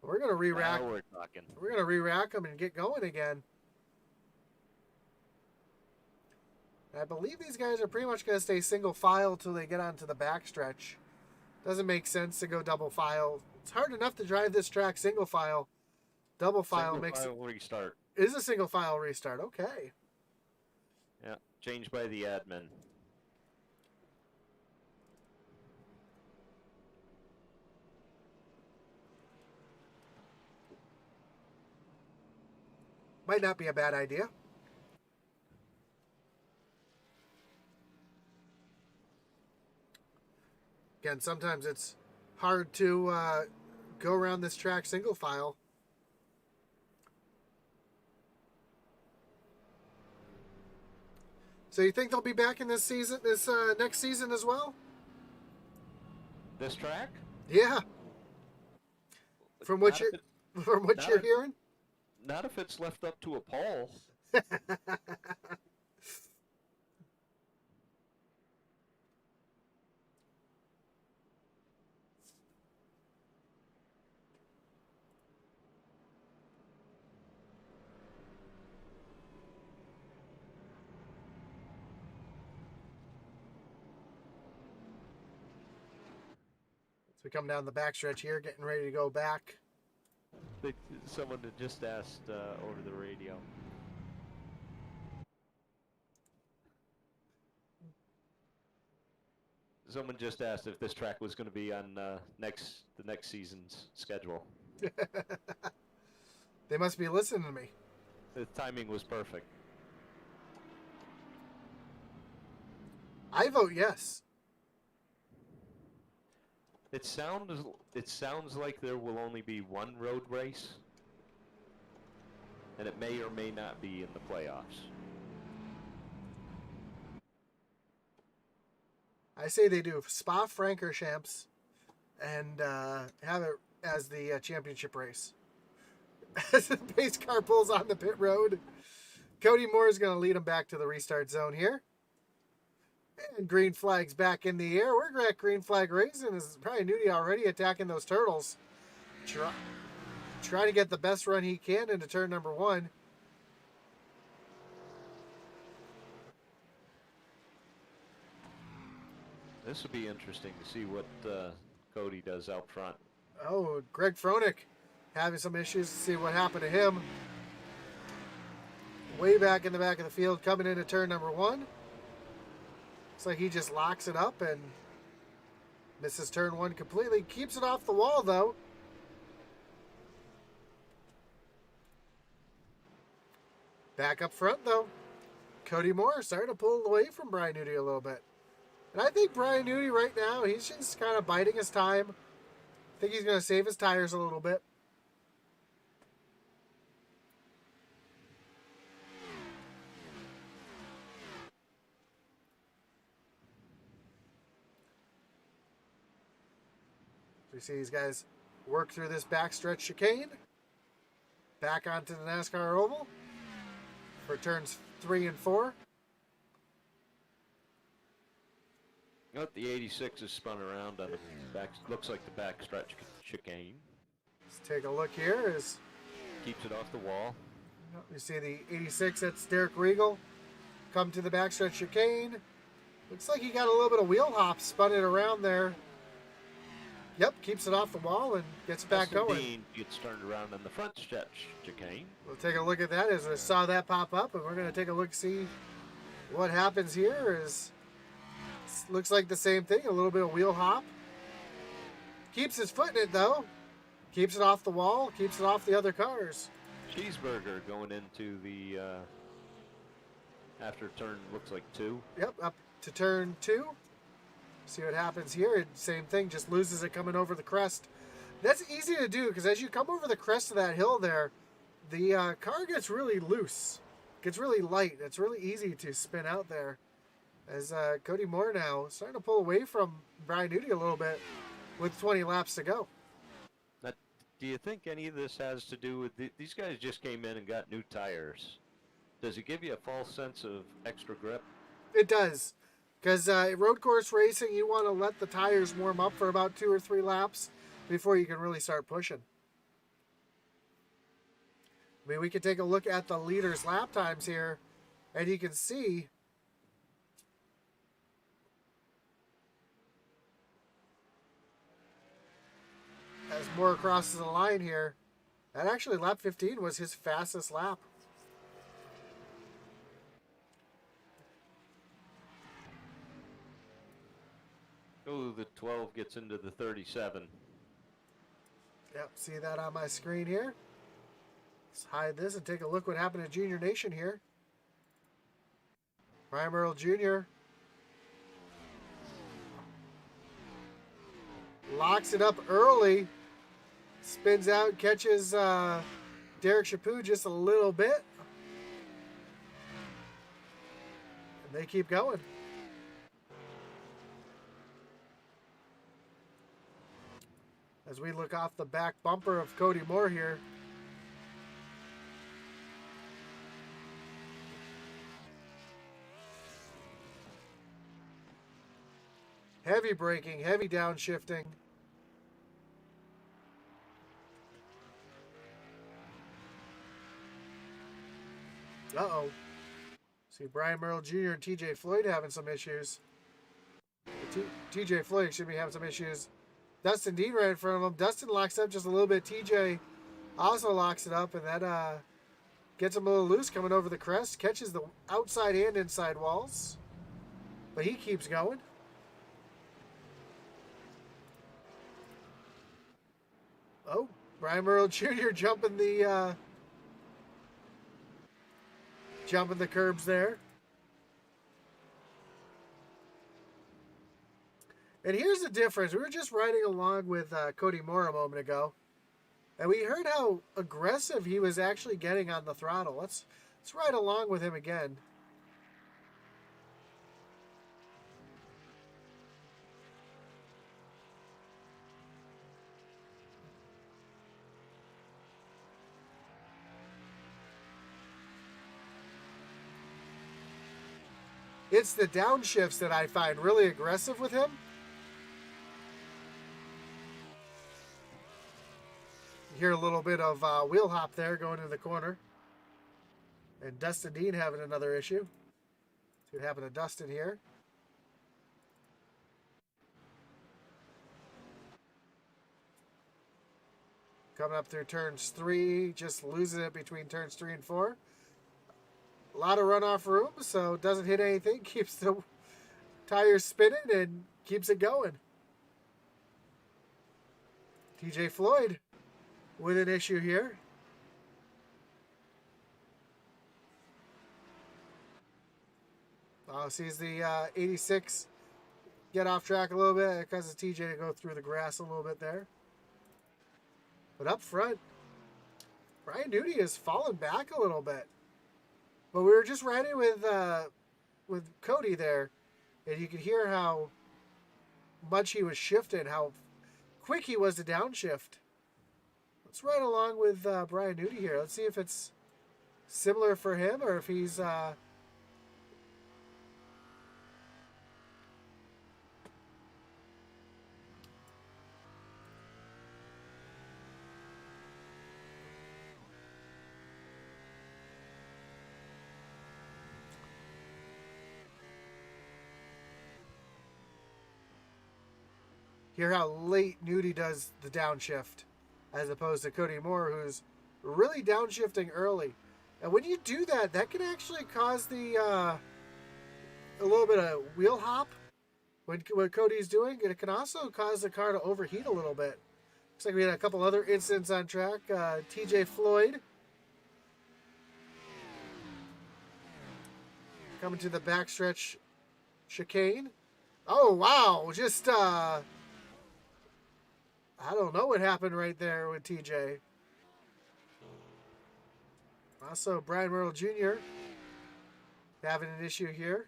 Speaker 1: We're going to re-rack.
Speaker 2: Now we're talking.
Speaker 1: We're going to re-rack them and get going again. I believe these guys are pretty much going to stay single file till they get onto the backstretch. Doesn't make sense to go double file. It's hard enough to drive this track single file. Double file
Speaker 2: single
Speaker 1: makes
Speaker 2: file restart.
Speaker 1: Is a single file restart. Okay.
Speaker 2: Yeah, changed by the admin.
Speaker 1: Might not be a bad idea. Again, sometimes it's hard to go around this track single file. So you think they'll be back in this season, this next season as well?
Speaker 2: This track?
Speaker 1: Yeah. From what you're hearing?
Speaker 2: Not if it's left up to a poll.
Speaker 1: So we come down the backstretch here, getting ready to go back.
Speaker 2: Someone had just asked over the radio. Someone just asked if this track was going to be on the next season's schedule.
Speaker 1: They must be listening to me.
Speaker 2: The timing was perfect.
Speaker 1: I vote yes.
Speaker 2: It sounds like there will only be one road race, and it may or may not be in the playoffs.
Speaker 1: I say they do Spa-Francorchamps and have it as the championship race. As the pace car pulls on the pit road, Cody Moore is going to lead him back to the restart zone here. And green flag's back in the air. We're at green flag racing. Is Brian Nudie already attacking those turtles. Trying to get the best run he can into turn number 1.
Speaker 2: This will be interesting to see what Cody does out front.
Speaker 1: Oh, Greg Froelich having some issues. To see what happened to him. Way back in the back of the field, coming into turn number 1. Looks like he just locks it up and misses turn 1 completely. Keeps it off the wall, though. Back up front, though. Cody Moore starting to pull away from Brian Nudie a little bit. And I think Brian Nudie right now, he's just kind of biding his time. I think he's going to save his tires a little bit. We see these guys work through this backstretch chicane. Back onto the NASCAR oval for turns 3 and 4.
Speaker 2: Note the 86 is spun around on the back. Looks like the backstretch chicane.
Speaker 1: Let's take a look here.
Speaker 2: Keeps it off the wall.
Speaker 1: You see the 86, that's Derek Regal, come to the backstretch chicane. Looks like he got a little bit of wheel hop, spun it around there. Yep, keeps it off the wall and gets back going.
Speaker 2: Dean gets turned around on the front stretch chicane.
Speaker 1: We'll take a look at that as I saw that pop up, and we're going to take a look, see what happens here. Looks like the same thing, a little bit of wheel hop. Keeps his foot in it, though. Keeps it off the wall, keeps it off the other cars.
Speaker 2: Cheeseburger going into the, after turn, looks like 2.
Speaker 1: Yep, up to turn 2. See what happens here. Same thing, just loses it coming over the crest. That's easy to do, because as you come over the crest of that hill there, the car gets really loose. Gets really light. It's really easy to spin out there. As Cody Moore now starting to pull away from Brian Nudie a little bit with 20 laps to go.
Speaker 2: Now, do you think any of this has to do with these guys just came in and got new tires? Does it give you a false sense of extra grip?
Speaker 1: It does. Because road course racing, you want to let the tires warm up for about 2 or 3 laps before you can really start pushing. I mean, we can take a look at the leaders' lap times here, and you can see as Moore crosses the line here, that actually lap 15 was his fastest lap.
Speaker 2: Oh, the 12 gets into the 37.
Speaker 1: Yep, see that on my screen here. Let's hide this and take a look what happened to Junior Nation here. Prime Earl Jr. locks it up early. Spins out, catches Derek Chaput just a little bit. And they keep going. As we look off the back bumper of Cody Moore here. Heavy braking, heavy downshifting. Uh-oh. See Brian Merrill Jr. and TJ Floyd having some issues. TJ Floyd should be having some issues. Dustin Dean right in front of him. Dustin locks up just a little bit. TJ Also locks it up, and that gets him a little loose coming over the crest. Catches the outside and inside walls. But he keeps going. Oh, Brian Merle Jr. jumping the curbs there. And here's the difference. We were just riding along with Cody Moore a moment ago, and we heard how aggressive he was actually getting on the throttle. Let's ride along with him again. It's the downshifts that I find really aggressive with him. You hear a little bit of wheel hop there going in the corner. And Dustin Dean having another issue. See what happened to Dustin here. Coming up through turns 3, just losing it between turns 3 and 4. A lot of runoff room, so doesn't hit anything. Keeps the tires spinning and keeps it going. TJ Floyd with an issue here. Sees the 86 get off track a little bit. It causes TJ to go through the grass a little bit there. But up front, Brian Duty has fallen back a little bit. But we were just riding with Cody there, and you could hear how much he was shifting, how quick he was to downshift. Let's ride along with Brian Duty here. Let's see if it's similar for him or if he's... Hear how late Nudie does the downshift as opposed to Cody Moore, who's really downshifting early. And when you do that, that can actually cause the a little bit of wheel hop when what Cody's doing. And it can also cause the car to overheat a little bit. Looks like we had a couple other incidents on track. TJ Floyd coming to the backstretch chicane. Oh, wow. Just... I don't know what happened right there with TJ. Also, Brian Merle Jr. having an issue here.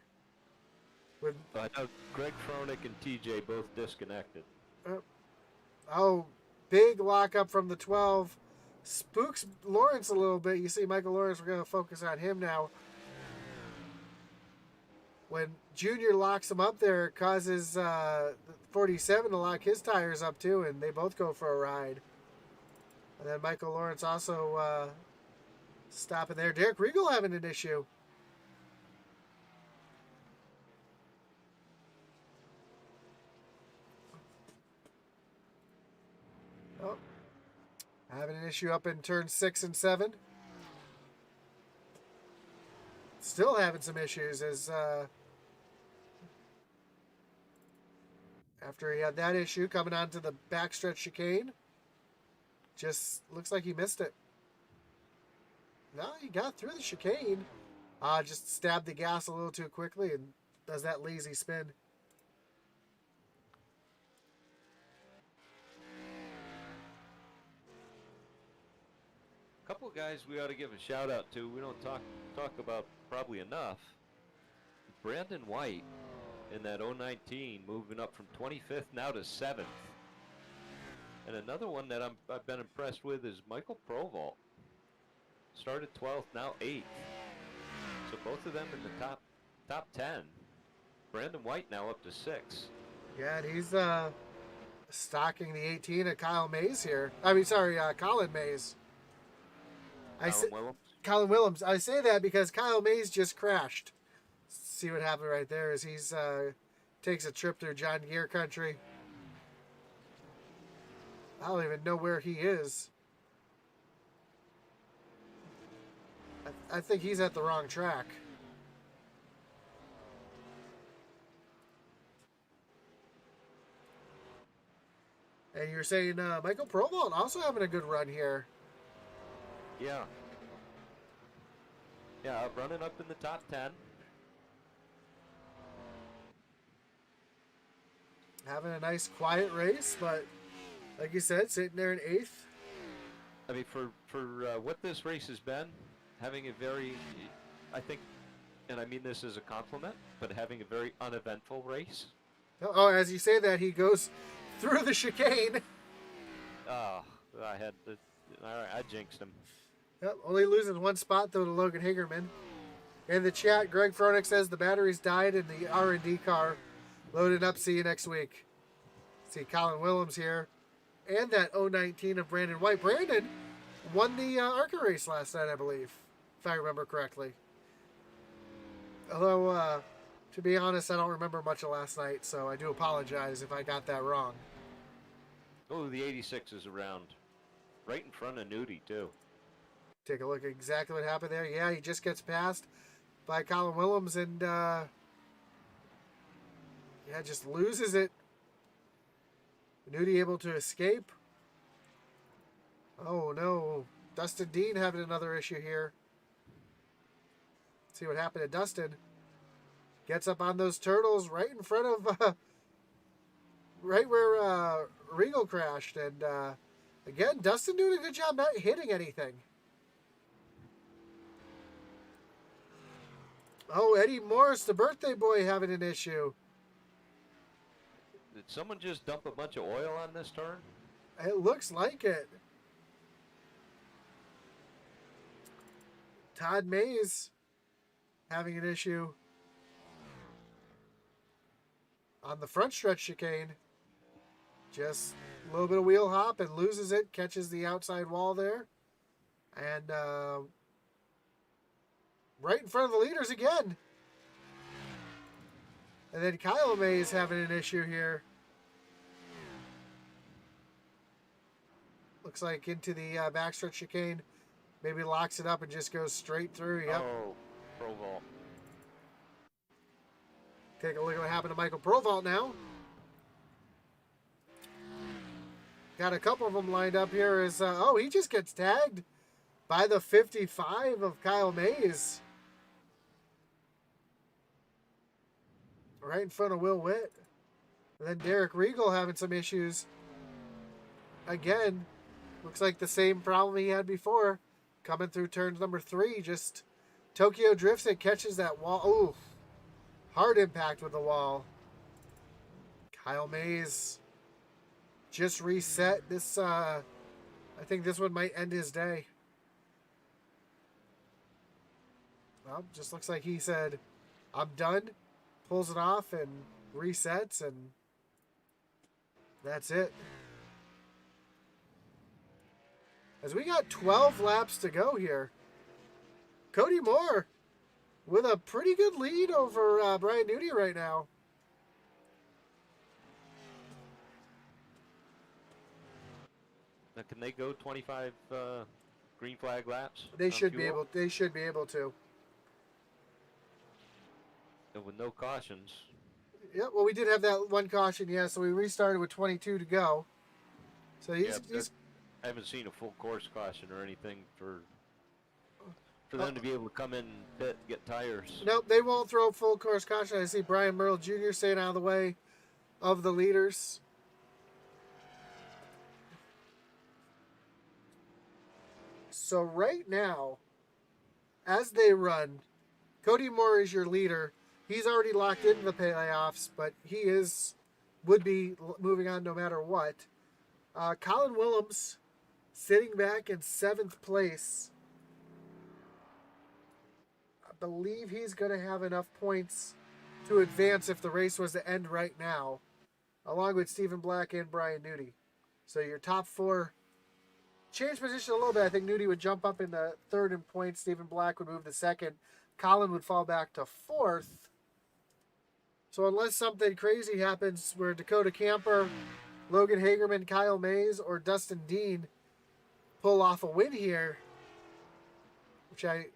Speaker 1: With
Speaker 2: I know Greg Froelich and TJ both disconnected.
Speaker 1: Big lockup from the 12. Spooks Lawrence a little bit. You see Michael Lawrence, we're going to focus on him now. When Junior locks him up there, it causes 47 to lock his tires up too, and they both go for a ride. And then Michael Lawrence also stopping there. Derek Regal having an issue. Oh, having an issue up in turn 6 and 7. Still having some issues as after he had that issue coming onto the backstretch chicane. Just looks like he missed it. No, he got through the chicane. Just stabbed the gas a little too quickly and does that lazy spin.
Speaker 2: A couple of guys we ought to give a shout out to. We don't talk about probably enough. Brandon White in that 019 moving up from 25th now to 7th. And another one that I've been impressed with is Michael Proval. Started 12th, now 8th. So both of them in the top 10. Brandon White now up to 6.
Speaker 1: Yeah, and he's stocking the 18 of Kyle Mays here. I mean, sorry, Colin Mays. Colin Willems. I say that because Kyle Mays just crashed. See what happened right there as he's takes a trip through John Deere country. I don't even know where he is. I think he's at the wrong track. And you're saying Michael Provolt also having a good run here.
Speaker 2: Yeah. Yeah, running up in the top 10.
Speaker 1: Having a nice quiet race, but like you said, sitting there in 8th.
Speaker 2: I mean, for what this race has been, having a very, I think, and I mean this as a compliment, but having a very uneventful race.
Speaker 1: Oh, as you say that, he goes through the chicane.
Speaker 2: Oh, all right, I jinxed him.
Speaker 1: Yep, only losing one spot though to Logan Hagerman. In the chat, Greg Froenick says the batteries died in the R&D car. Loaded up, see you next week. See Colin Willems here. And that 019 of Brandon White. Brandon won the ARCA race last night, I believe, if I remember correctly. Although, to be honest, I don't remember much of last night, so I do apologize if I got that wrong.
Speaker 2: Oh, the 86 is around. Right in front of Nudie, too.
Speaker 1: Take a look at exactly what happened there. Yeah, he just gets passed by Colin Willems and, just loses it. Nudie able to escape. Oh, no. Dustin Dean having another issue here. See what happened to Dustin. Gets up on those turtles right in front of, right where Regal crashed. And, again, Dustin doing a good job not hitting anything. Oh, Eddie Morris, the birthday boy, having an issue.
Speaker 2: Did someone just dump a bunch of oil on this turn?
Speaker 1: It looks like it. Todd Mays having an issue on the front stretch chicane. Just a little bit of wheel hop and loses it, catches the outside wall there. And right in front of the leaders again. And then Kyle Mays having an issue here. Looks like into the backstretch chicane. Maybe locks it up and just goes straight through. Yep.
Speaker 2: Oh, Roval.
Speaker 1: Take a look at what happened to Michael Provolt now. Got a couple of them lined up here. He just gets tagged by the 55 of Kyle Mays. Right in front of Will Witt. And then Derek Regal having some issues. Again, looks like the same problem he had before. Coming through turn number 3. Just Tokyo drifts it, catches that wall. Ooh. Hard impact with the wall. Kyle Mays just reset. This, I think this one might end his day. Well, just looks like he said, I'm done. Pulls it off and resets, and that's it. As we got 12 laps to go here. Cody Moore with a pretty good lead over Brian Nudie right now.
Speaker 2: Now, can they go 25 green flag laps?
Speaker 1: They should be able. They should be able to.
Speaker 2: And with no cautions.
Speaker 1: Yeah, well, we did have that one caution, yeah, so we restarted with 22 to go. So I
Speaker 2: haven't seen a full course caution or anything for them to be able to come in and pit, get tires.
Speaker 1: Nope, they won't throw full course caution. I see Brian Merle Jr. staying out of the way of the leaders. So right now, as they run, Cody Moore is your leader. He's already locked into the playoffs, but he would be moving on no matter what. Colin Willems sitting back in 7th place. I believe he's going to have enough points to advance if the race was to end right now, along with Stephen Black and Brian Nudie. So your top 4 change position a little bit. I think Nudie would jump up in the 3rd in points. Stephen Black would move to 2nd. Colin would fall back to 4th. So unless something crazy happens where Dakota Camper, Logan Hagerman, Kyle Mays, or Dustin Dean pull off a win here, which I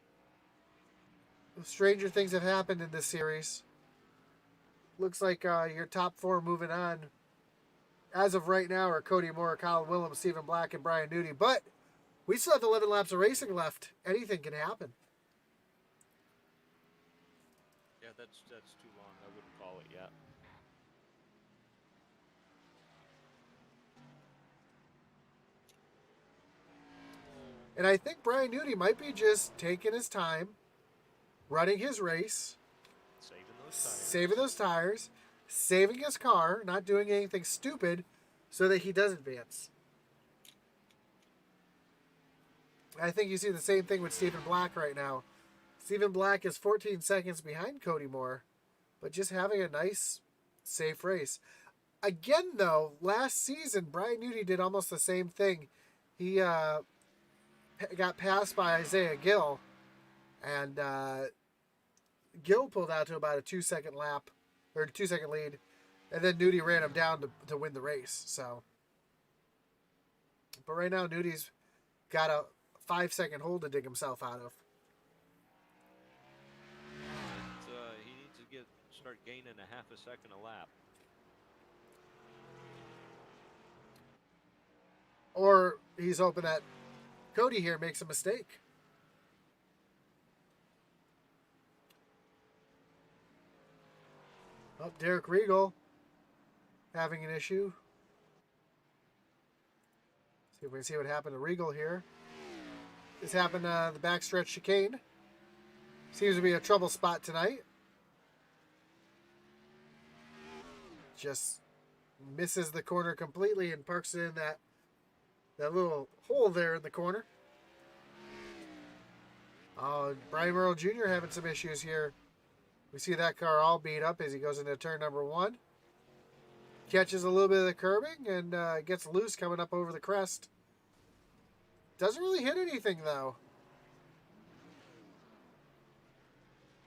Speaker 1: stranger things have happened in this series. Looks like your top 4 moving on as of right now are Cody Moore, Colin Willems, Stephen Black, and Brian Newty. But we still have 11 laps of racing left. Anything can happen.
Speaker 2: Yeah, that's too long. I wouldn't call it yet.
Speaker 1: And I think Brian Newty might be just taking his time, running his race, saving those tires, saving his car, not doing anything stupid so that he does advance. I think you see the same thing with Stephen Black right now. Stephen Black is 14 seconds behind Cody Moore, but just having a nice, safe race. Again, though, last season, Brian Newty did almost the same thing. He got passed by Isaiah Gill, and Gill pulled out to about a 2-second lap, or 2-second lead, and then Newty ran him down to win the race. So, but right now, Newty's got a 5-second hole to dig himself out of.
Speaker 2: He needs to start gaining a half a second a lap.
Speaker 1: Or he's hoping that Cody here makes a mistake. Oh, Derek Regal having an issue. See if we can see what happened to Regal here. This happened the backstretch chicane. Seems to be a trouble spot tonight. Just misses the corner completely and parks it in that little hole there in the corner. Oh, Brian Merle Jr. having some issues here. We see that car all beat up as he goes into turn number 1. Catches a little bit of the curbing and gets loose coming up over the crest. Doesn't really hit anything, though.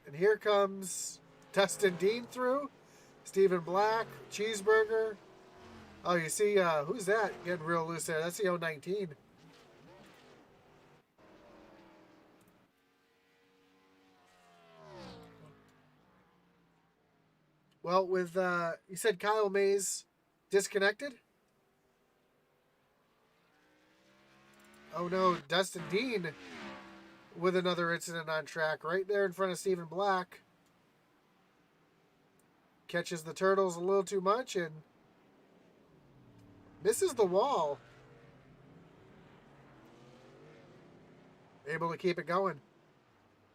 Speaker 1: And here comes Dustin Dean through. Stephen Black, Cheeseburger. Oh, you see, who's that getting real loose there? That's the 019. Well, with, you said Kyle Mays disconnected? Oh no, Dustin Dean with another incident on track right there in front of Stephen Black. Catches the turtles a little too much and misses the wall. Able to keep it going.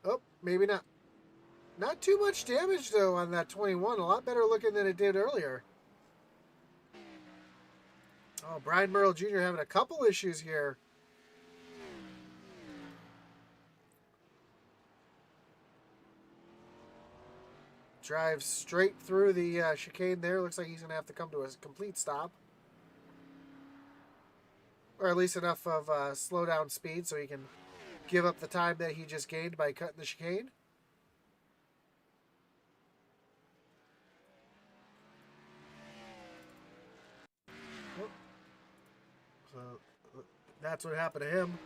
Speaker 1: Oh, maybe not. Not too much damage, though, on that 21. A lot better looking than it did earlier. Oh, Brian Merle Jr. having a couple issues here. Drives straight through the chicane there. Looks like he's going to have to come to a complete stop. Or at least enough of slow down speed so he can give up the time that he just gained by cutting the chicane. So that's what happened to him.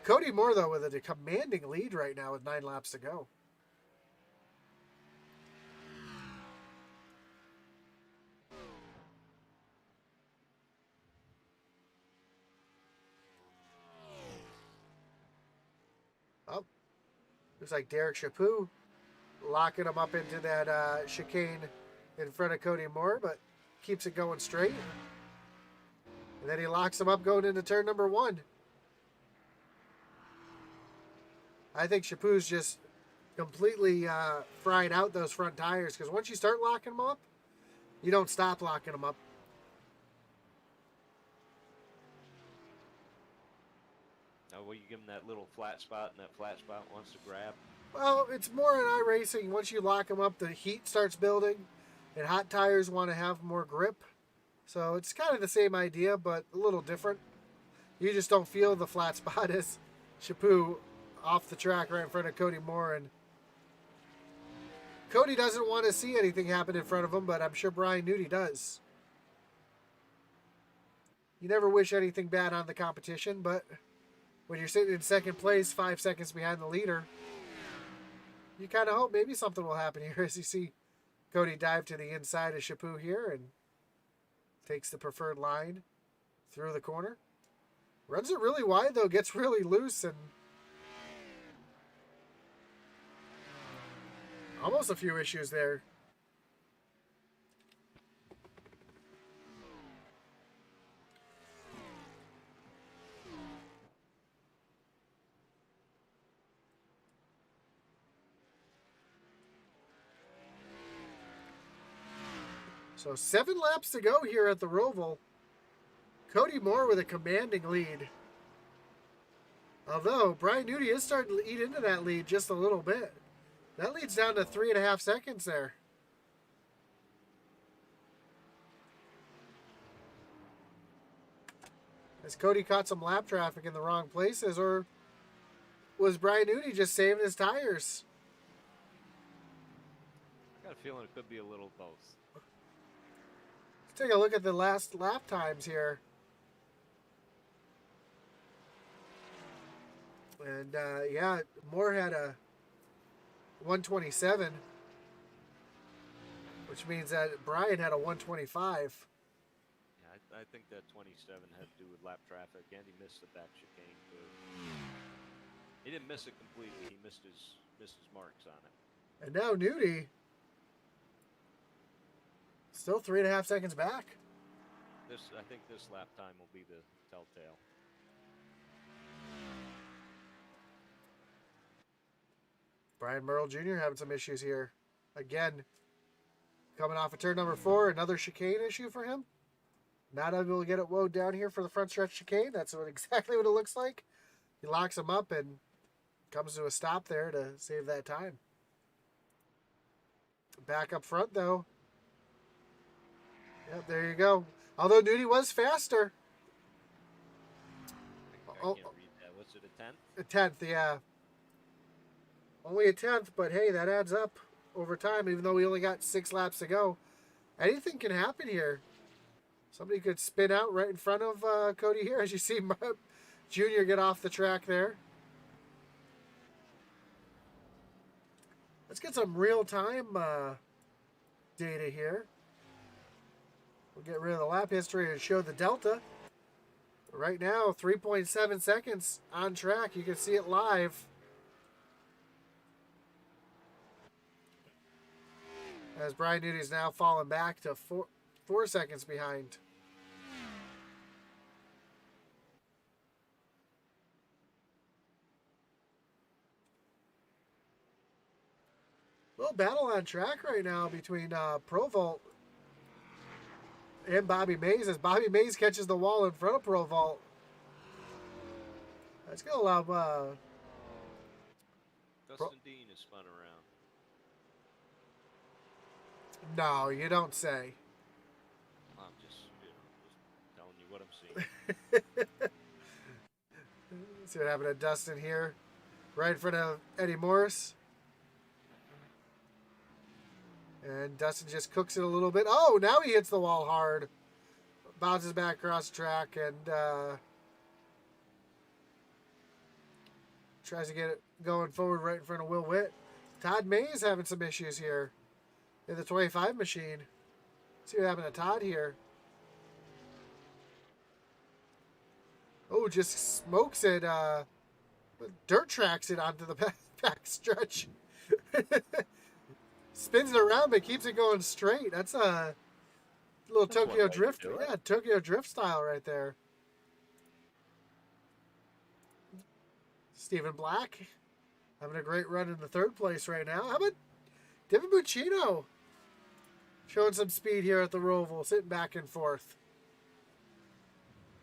Speaker 1: Cody Moore, though, with a commanding lead right now with 9 laps to go. Oh, looks like Derek Chaput locking him up into that chicane in front of Cody Moore, but keeps it going straight. And then he locks him up going into turn number 1. I think Chaput's just completely fried out those front tires because once you start locking them up, you don't stop locking them up.
Speaker 2: Now, will you give him that little flat spot, and that flat spot wants to grab?
Speaker 1: Well, it's more in iRacing. Once you lock them up, the heat starts building, and hot tires want to have more grip. So it's kind of the same idea, but a little different. You just don't feel the flat spot as Chaput off the track right in front of Cody Moore. And Cody doesn't want to see anything happen in front of him, but I'm sure Brian Newty does. You never wish anything bad on the competition, but when you're sitting in second place 5 seconds behind the leader, you kind of hope maybe something will happen here as you see Cody dive to the inside of Chaput here and takes the preferred line through the corner. Runs it really wide, though. Gets really loose and almost a few issues there. So 7 laps to go here at the Roval. Cody Moore with a commanding lead. Although Brian Newty is starting to eat into that lead just a little bit. That leads down to 3.5 seconds there. Has Cody caught some lap traffic in the wrong places, or was Brian Newty just saving his tires?
Speaker 2: I got a feeling it could be a little both.
Speaker 1: Let's take a look at the last lap times here. And yeah, Moore had a 127, which means that Brian had a 125.
Speaker 2: Yeah, I think that 27 had to do with lap traffic, and he missed the back chicane too. He didn't miss it completely. He missed his marks on it.
Speaker 1: And now Newty still 3.5 seconds back.
Speaker 2: I think this lap time will be the telltale.
Speaker 1: Brian Merle Jr. having some issues here. Again, coming off of turn number 4, another chicane issue for him. Not able to get it woed down here for the front stretch chicane. That's exactly what it looks like. He locks him up and comes to a stop there to save that time. Back up front, though. Yep, there you go. Although Newty was faster.
Speaker 2: I can't read that. Was it a 10th?
Speaker 1: A 10th, yeah. Only a 10th, but hey, that adds up over time, even though we only got 6 laps to go. Anything can happen here. Somebody could spin out right in front of Cody here, as you see Junior get off the track there. Let's get some real-time data here. We'll get rid of the lap history and show the delta. Right now, 3.7 seconds on track. You can see it live. As Brian Newty is now falling back to 4 seconds behind. Little battle on track right now between Roval and Bobby Mays, as Bobby Mays catches the wall in front of Roval. That's going to allow...
Speaker 2: Dustin Dean is spun around.
Speaker 1: No, you don't say.
Speaker 2: I'm just telling you what I'm seeing.
Speaker 1: See what happened to Dustin here. Right in front of Eddie Morris. And Dustin just cooks it a little bit. Oh, now he hits the wall hard. Bounces back across the track and tries to get it going forward right in front of Will Witt. Todd Mays having some issues here in the 25 machine. See what happened to Todd here. Oh, just smokes it. Dirt tracks it onto the back stretch. Spins it around but keeps it going straight. That's a little Tokyo Drift. Yeah, Tokyo Drift style right there. Stephen Black having a great run in the 3rd place right now. How about Devin Buccino showing some speed here at the Roval, sitting back and forth.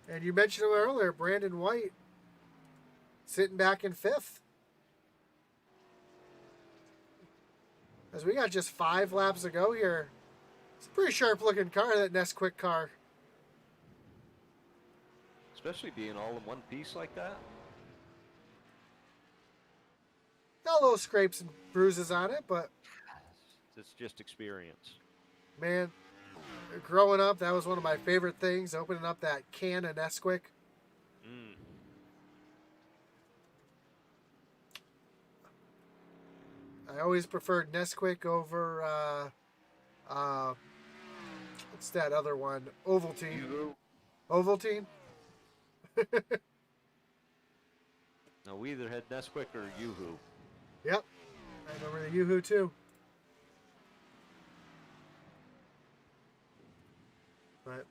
Speaker 1: And you mentioned him earlier, Brandon White sitting back in 5th. As we got just 5 laps to go here. It's a pretty sharp looking car, that Nesquik car.
Speaker 2: Especially being all in one piece like that.
Speaker 1: Got little scrapes and bruises on it, but
Speaker 2: It's just experience.
Speaker 1: man, growing up, that was one of my favorite things, opening up that can of Nesquik. I always preferred Nesquik over what's that other one? Ovaltine.
Speaker 2: Yoo-hoo.
Speaker 1: Ovaltine.
Speaker 2: No, we either had Nesquik or Yoo-hoo.
Speaker 1: Yep. I remember the Yoo-hoo too. But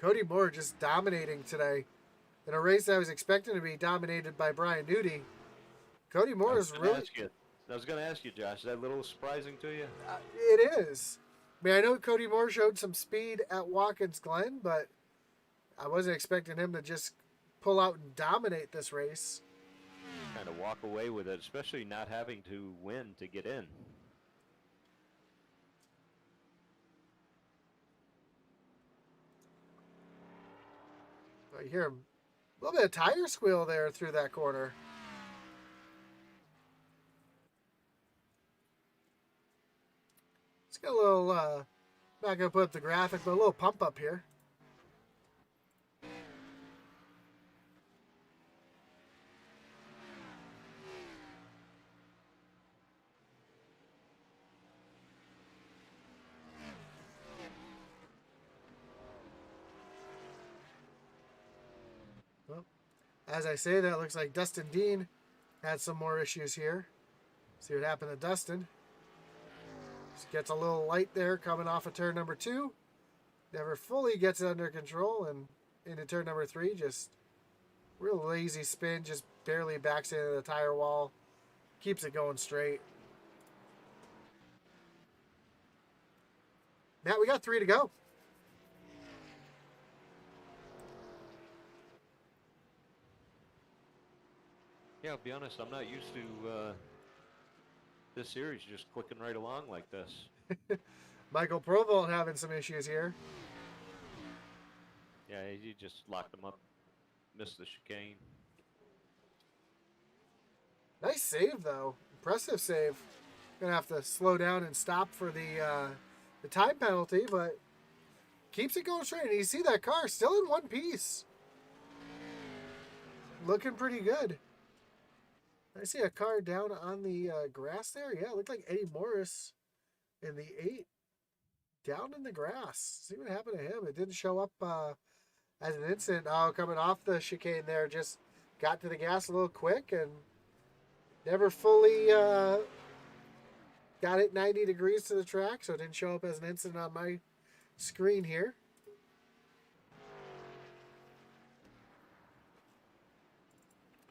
Speaker 1: Cody Moore just dominating today. In a race that I was expecting to be dominated by Brian Nudie. Cody Moore is really...
Speaker 2: I was going to ask you, Josh, is that a little surprising to you?
Speaker 1: It is. I mean, I know Cody Moore showed some speed at Watkins Glen, but I wasn't expecting him to just pull out and dominate this race.
Speaker 2: Kind of walk away with it, especially not having to win to get in.
Speaker 1: I hear a little bit of tire squeal there through that corner. Let's get a little, not going to put up the graphic, but a little pump up here. Well, as I say that, looks like Dustin Dean had some more issues here. See what happened to Dustin. Just gets a little light there coming off of turn number 2. Never fully gets it under control, and into turn number 3, just real lazy spin, just barely backs into the tire wall. Keeps it going straight. Matt, we got 3 to go.
Speaker 2: Yeah, I'll be honest, I'm not used to this series just clicking right along like this.
Speaker 1: Michael Provolt having some issues here.
Speaker 2: Yeah, he just locked him up, missed the chicane.
Speaker 1: Nice save, though. Impressive save. Gonna have to slow down and stop for the time penalty, but keeps it going straight. And you see that car still in one piece. Looking pretty good. I see a car down on the grass there. Yeah, it looked like Eddie Morris in the 8 down in the grass. See what happened to him. It didn't show up as an incident. Oh, coming off the chicane there, just got to the gas a little quick and never fully got it 90 degrees to the track, so it didn't show up as an incident on my screen here.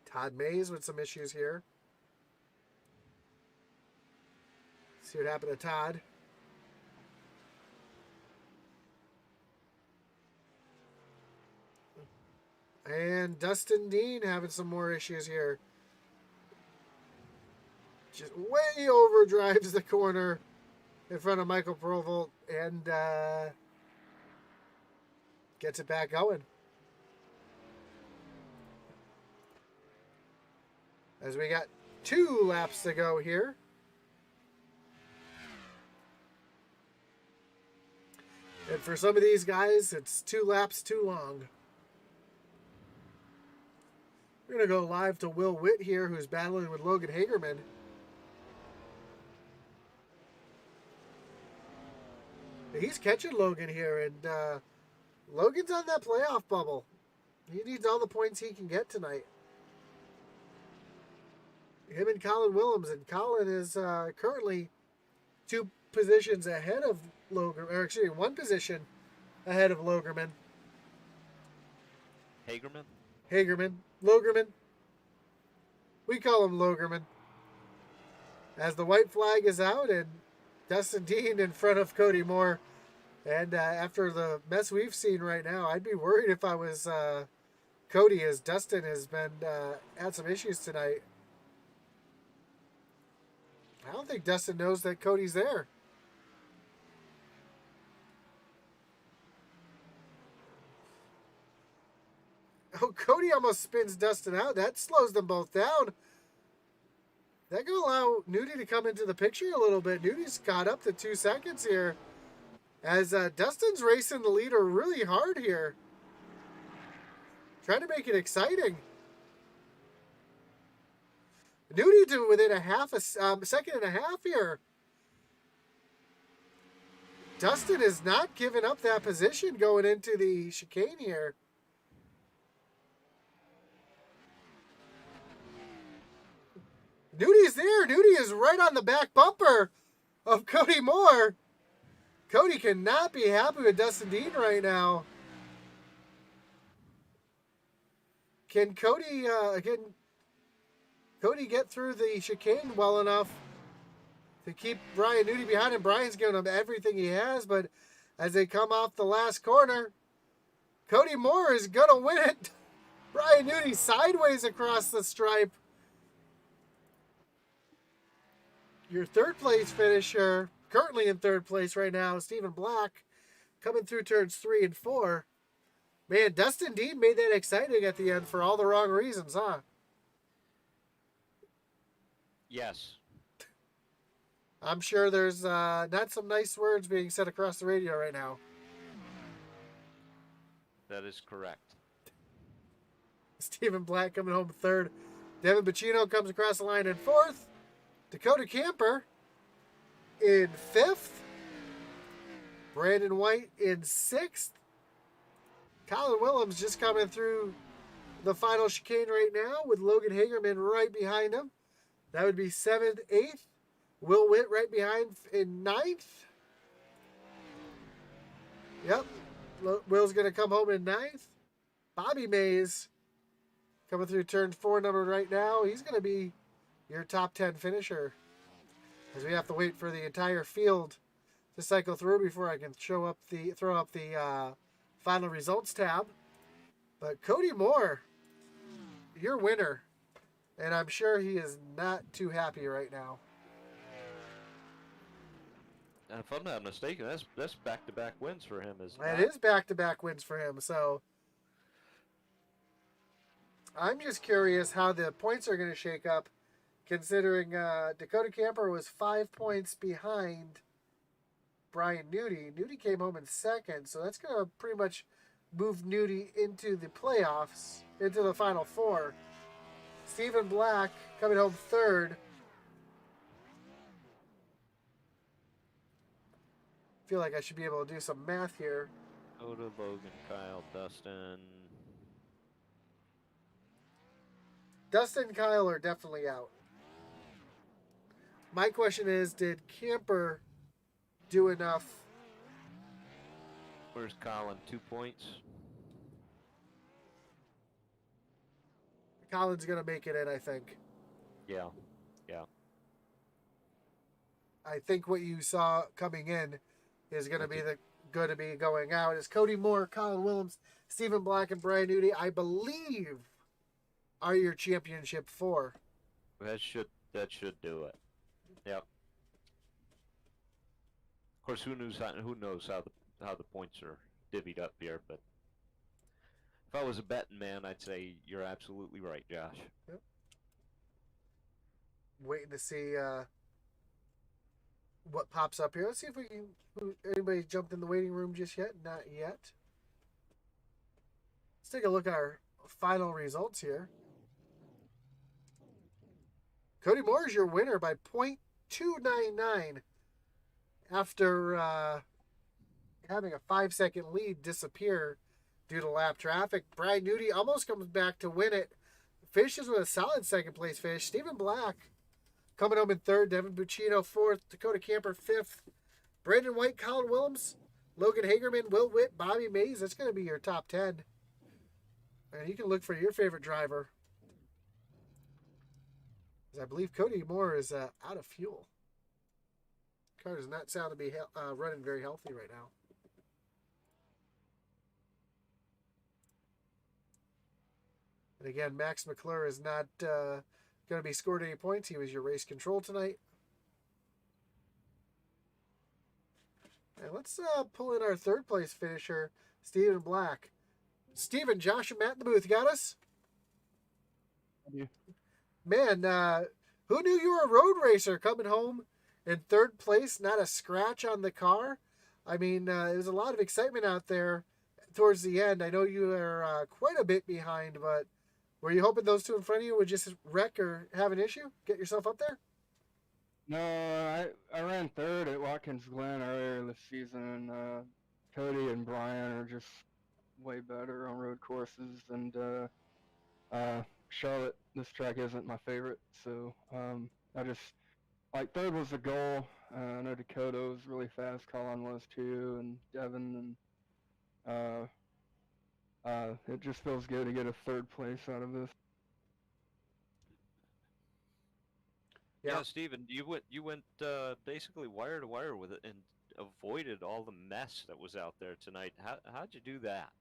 Speaker 1: Todd Mays with some issues here. See what happened to Todd. And Dustin Dean having some more issues here. Just way overdrives the corner in front of Michael Provolt and gets it back going. As we got 2 laps to go here. And for some of these guys, it's 2 laps too long. We're going to go live to Will Witt here, who's battling with Logan Hagerman. He's catching Logan here, and Logan's on that playoff bubble. He needs all the points he can get tonight. Him and Colin Willems, and Colin is currently 2 positions ahead of Logan, or excuse me, 1 position ahead of Logerman. Hagerman. Logerman. We call him Logerman. As the white flag is out and Dustin Dean in front of Cody Moore. And after the mess we've seen right now, I'd be worried if I was Cody, as Dustin has been had some issues tonight. I don't think Dustin knows that Cody's there. Oh, Cody almost spins Dustin out. That slows them both down. That could allow Nudie to come into the picture a little bit. Nudie's caught up to 2 seconds here. As Dustin's racing the leader really hard here. Trying to make it exciting. Nudie to within second and a half here. Dustin is not giving up that position going into the chicane here. Nudie's there. Nudie is right on the back bumper of Cody Moore. Cody cannot be happy with Dustin Dean right now. Can Cody get through the chicane well enough to keep Brian Nudie behind him? Brian's giving him everything he has, but as they come off the last corner, Cody Moore is going to win it. Brian Nudie sideways across the stripe. Your third place finisher, currently in third place right now, Stephen Black, coming through turns 3 and 4. Man, Dustin Dean made that exciting at the end for all the wrong reasons, huh?
Speaker 2: Yes.
Speaker 1: I'm sure there's not some nice words being said across the radio right now.
Speaker 2: That is correct.
Speaker 1: Stephen Black coming home third. Devin Bacino comes across the line in fourth. Dakota Camper in fifth. Brandon White in sixth. Colin Willems just coming through the final chicane right now with Logan Hagerman right behind him. That would be 7th, 8th. Will Witt right behind in 9th. Yep. Will's going to come home in 9th. Bobby Mays coming through turn 4 number right now. He's going to be your top 10 finisher, as we have to wait for the entire field to cycle through before I can throw up the final results tab. But Cody Moore, your winner, and I'm sure he is not too happy right now.
Speaker 2: And if I'm not mistaken, that's back-to-back wins for him.
Speaker 1: It is back-to-back wins for him. So I'm just curious how the points are going to shake up, considering Dakota Camper was 5 points behind Brian Nudie. Nudie came home in second, so that's going to pretty much move Nudie into the playoffs, into the Final Four. Stephen Black coming home third. Feel like I should be able to do some math here.
Speaker 2: Oda, Logan, Kyle, Dustin.
Speaker 1: Dustin and Kyle are definitely out. My question is, did Camper do enough?
Speaker 2: Where's Colin? 2 points.
Speaker 1: Colin's going to make it in, I think.
Speaker 2: Yeah.
Speaker 1: I think what you saw coming in is going to be going to be going out. Is Cody Moore, Colin Willems, Stephen Black, and Brian Nudie, I believe, are your championship 4.
Speaker 2: That should do it. Yep. Of course, who knows how the points are divvied up here, but if I was a betting man, I'd say you're absolutely right, Josh.
Speaker 1: Yep. Waiting to see what pops up here. Let's see if we can. Anybody jumped in the waiting room just yet? Not yet. Let's take a look at our final results here. Cody Moore is your winner by .299 after having a 5-second lead disappear due to lap traffic. Brian Nudie almost comes back to win it. Finishes with a solid second place finish. Stephen Black coming home in third. Devin Bacino fourth. Dakota Camper fifth. Brandon White, Colin Willems, Logan Hagerman, Will Witt, Bobby Mays. That's going to be your top 10. And you can look for your favorite driver. I believe Cody Moore is out of fuel. Car does not sound to be running very healthy right now. And again, Max McClure is not going to be scored any points. He was your race control tonight. And let's pull in our third place finisher, Stephen Black. Stephen, Josh, and Matt in the booth. You got us?
Speaker 3: Yeah.
Speaker 1: Man, who knew you were a road racer coming home in third place? Not a scratch on the car. I mean, there was a lot of excitement out there towards the end. I know you are quite a bit behind, but Were you hoping those two in front of you would just wreck or have an issue? Get yourself up there?
Speaker 3: No, I ran third at Watkins Glen earlier this season. Cody and Brian are just way better on road courses, and Charlotte, this track isn't my favorite, so I just like third was the goal. I know Dakota was really fast, Colin was too, and Devin, and it just feels good to get a third place out of this.
Speaker 1: Yeah.
Speaker 2: Yeah, Steven, you went basically wire to wire with it and avoided all the mess that was out there tonight. How'd you do that?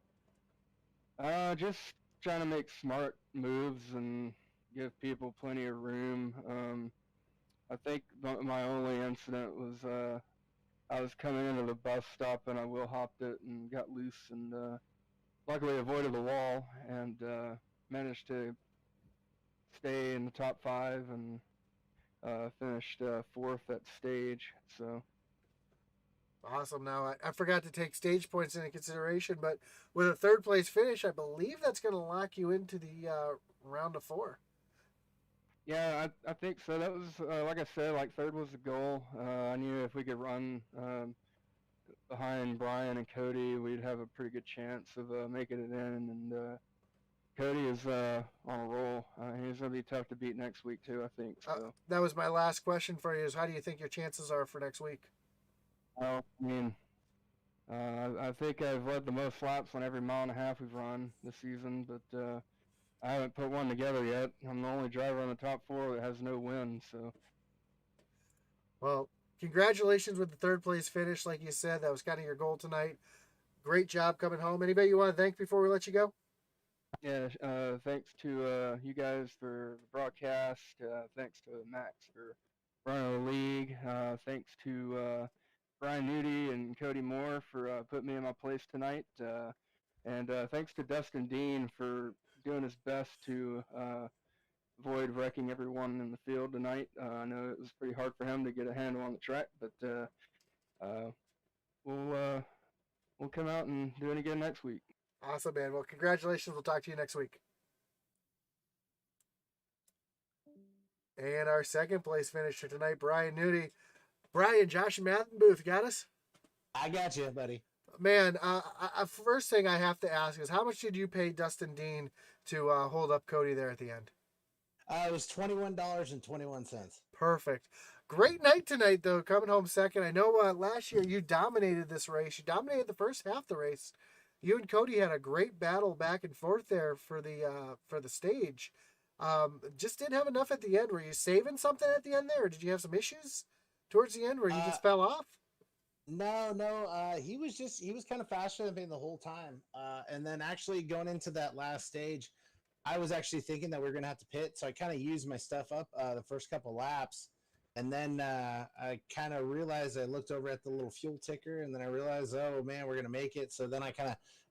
Speaker 3: Just trying to make smart moves and give people plenty of room. I think my only incident was I was coming into the bus stop and I wheel hopped it and got loose and luckily avoided the wall and managed to stay in the top 5 and finished 4th at stage. So
Speaker 1: Awesome. Now, I forgot to take stage points into consideration, but with a third place finish, I believe that's going to lock you into the round of 4.
Speaker 3: yeah, I think so. That was like I said, like third was the goal. I knew if we could run behind Brian and Cody, we'd have a pretty good chance of making it in. And Cody is on a roll. He's going to be tough to beat next week too, I think. So
Speaker 1: That was my last question for you: is how do you think your chances are for next week?
Speaker 3: I mean, I think I've led the most laps on every mile and a half we've run this season, but I haven't put one together yet. I'm the only driver on the top 4 that has no win. So
Speaker 1: Well, congratulations with the third place finish. Like you said, that was kind of your goal tonight. Great job coming home. Anybody you want to thank before we let you go?
Speaker 3: yeah, thanks to you guys for the broadcast. Thanks to Max for running the league. Thanks to Brian Nudie and Cody Moore for putting me in my place tonight. And thanks to Dustin Dean for doing his best to avoid wrecking everyone in the field tonight. I know it was pretty hard for him to get a handle on the track, but we'll come out and do it again next week.
Speaker 1: Awesome, man. Well, congratulations. We'll talk to you next week. And our second place finisher tonight, Brian Nudie. Brian, Josh, and Matt Booth, got us?
Speaker 4: I got you, buddy.
Speaker 1: Man, first thing I have to ask is how much did you pay Dustin Dean to hold up Cody there at the end?
Speaker 4: It was $21.21.
Speaker 1: Perfect. Great night tonight, though, coming home second. I know last year you dominated this race. You dominated the first half of the race. You and Cody had a great battle back and forth there for the stage. Just didn't have enough at the end. Were you saving something at the end there, or did you have some issues towards the end where you just fell off?
Speaker 4: No. He was kind of faster than me the whole time. And then actually going into that last stage, I was actually thinking that we were going to have to pit. So I kind of used my stuff up the first couple laps. And then I kind of realized I looked over at the little fuel ticker and then I realized, oh man, we're going to make it. So then I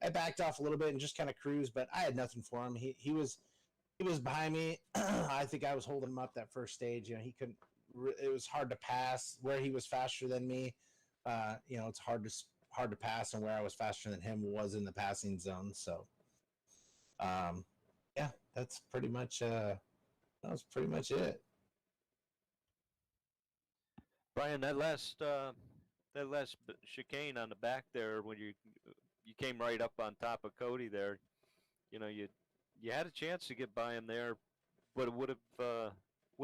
Speaker 4: backed off a little bit and just kind of cruised, but I had nothing for him. He was behind me. I think I was holding him up that first stage. You know, he couldn't, it was hard to pass where he was faster than me. It's hard to pass, and where I was faster than him was in the passing zone. So, yeah, that's pretty much that was pretty much it.
Speaker 2: Brian, that last chicane on the back there when you came right up on top of Cody there, you had a chance to get by him there, but it would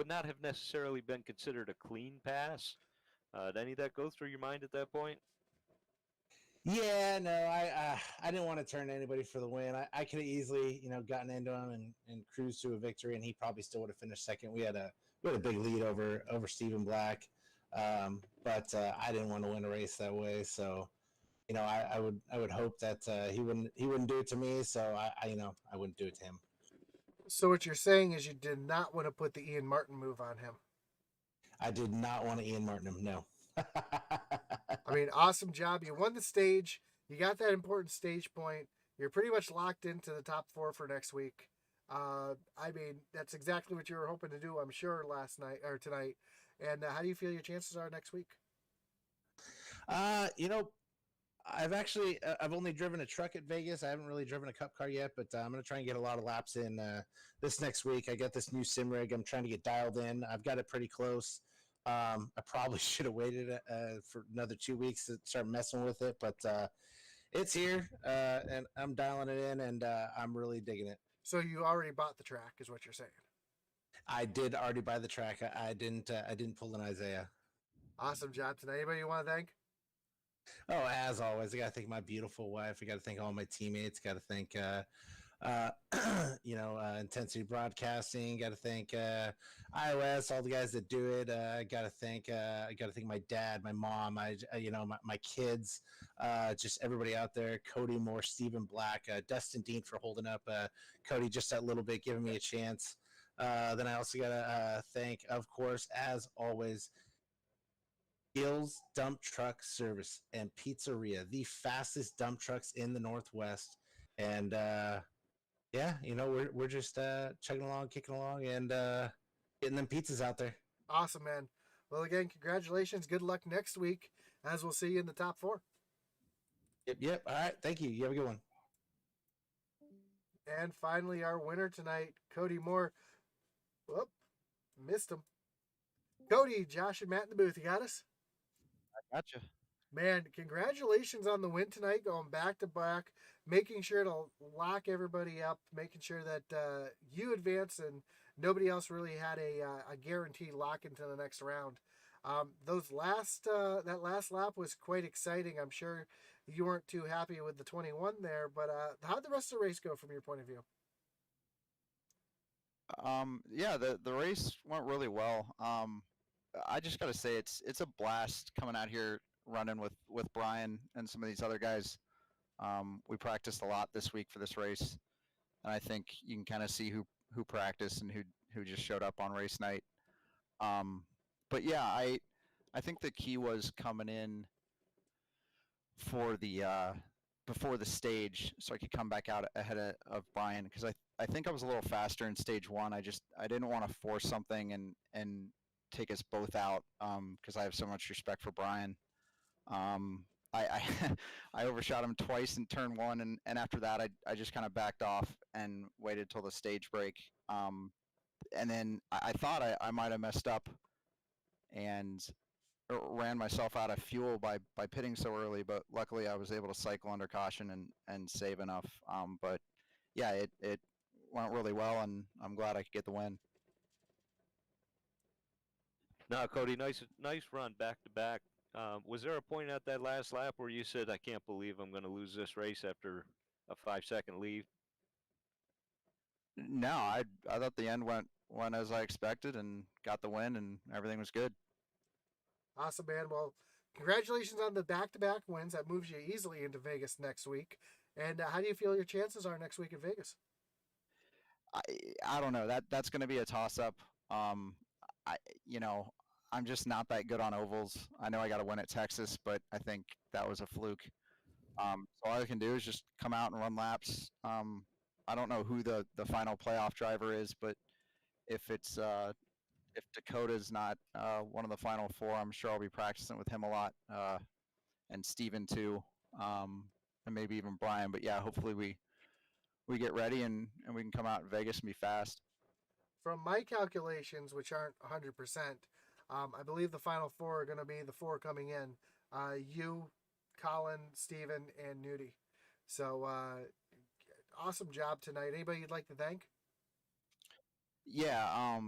Speaker 2: not have necessarily been considered a clean pass. Did any of that go through your mind at that point?
Speaker 4: Yeah, no, I didn't want to turn to anybody for the win. I could have easily, gotten into him and cruised to a victory, and he probably still would have finished second. We had a big lead over Stephen Black, but I didn't want to win a race that way. So, I would hope that he wouldn't do it to me. So I wouldn't do it to him.
Speaker 1: So what you're saying is you did not want to put the Ian Martin move on him.
Speaker 4: I did not want to Ian Martin him. No.
Speaker 1: I mean, awesome job. You won the stage. You got that important stage point. You're pretty much locked into the top 4 for next week. I mean, that's exactly what you were hoping to do, I'm sure, last night or tonight. And how do you feel your chances are next week?
Speaker 4: I've only driven a truck at Vegas. I haven't really driven a cup car yet, but I'm gonna try and get a lot of laps in this next week. I got this new sim rig. I'm trying to get dialed in. I've got it pretty close. I probably should have waited for another 2 weeks to start messing with it, but it's here, and I'm dialing it in, and I'm really digging it.
Speaker 1: So you already bought the track, is what you're saying?
Speaker 4: I did already buy the track. I didn't. I didn't pull an Isaiah.
Speaker 1: Awesome job tonight. Anybody you want to thank?
Speaker 4: Oh, as always, I got to thank my beautiful wife. I got to thank all my teammates. Got to thank, Intensity Broadcasting. Got to thank iOS, all the guys that do it. Got to thank, my dad, my mom, my kids, just everybody out there. Cody Moore, Stephen Black, Dustin Dean for holding up. Cody, just that little bit, giving me a chance. Then I also got to thank, of course, as always, Gill's Dump Truck Service and Pizzeria, the fastest dump trucks in the Northwest. And we're just chugging along, kicking along, and getting them pizzas out there.
Speaker 1: Awesome, man. Well, again, congratulations. Good luck next week, as we'll see you in the top 4.
Speaker 4: Yep. All right. Thank you. You have a good one.
Speaker 1: And finally, our winner tonight, Cody Moore. Whoop, missed him. Cody, Josh, and Matt in the booth. You got us?
Speaker 5: Gotcha.
Speaker 1: Man, congratulations on the win tonight, going back to back, making sure to lock everybody up, making sure that you advance and nobody else really had a guaranteed lock into the next round. That last lap was quite exciting. I'm sure you weren't too happy with the 21 there, but how'd the rest of the race go from your point of view?
Speaker 5: Yeah, the race went really well. I just gotta say it's a blast coming out here running with Brian and some of these other guys. We practiced a lot this week for this race, and I think you can kind of see who practiced and who just showed up on race night. But yeah, I think the key was coming in for the before the stage, so I could come back out ahead of Brian, because I think I was a little faster in stage 1. I didn't want to force something and take us both out, because I have so much respect for Brian. I I overshot him twice in turn 1, and after that I just kind of backed off and waited till the stage break. And then I thought I might have messed up and ran myself out of fuel by pitting so early, but luckily I was able to cycle under caution and save enough. But yeah, it went really well, and I'm glad I could get the win.
Speaker 2: No, Cody, nice run back to back. Was there a point at that last lap where you said, I can't believe I'm going to lose this race after a 5-second lead?
Speaker 5: No, I thought the end went as I expected and got the win, and everything was good.
Speaker 1: Awesome, man. Well, congratulations on the back-to-back wins. That moves you easily into Vegas next week. And how do you feel your chances are next week in Vegas?
Speaker 5: I don't know. That's going to be a toss-up. I'm just not that good on ovals. I know I got to win at Texas, but I think that was a fluke. So all I can do is just come out and run laps. I don't know who the final playoff driver is, but if Dakota's not one of the final 4, I'm sure I'll be practicing with him a lot, and Steven too, and maybe even Brian. But yeah, hopefully we get ready and we can come out in Vegas and be fast.
Speaker 1: From my calculations, which aren't 100%, I believe the final 4 are going to be the 4 coming in. You, Colin, Steven, and Nudie. So awesome job tonight. Anybody you'd like to thank?
Speaker 5: Yeah,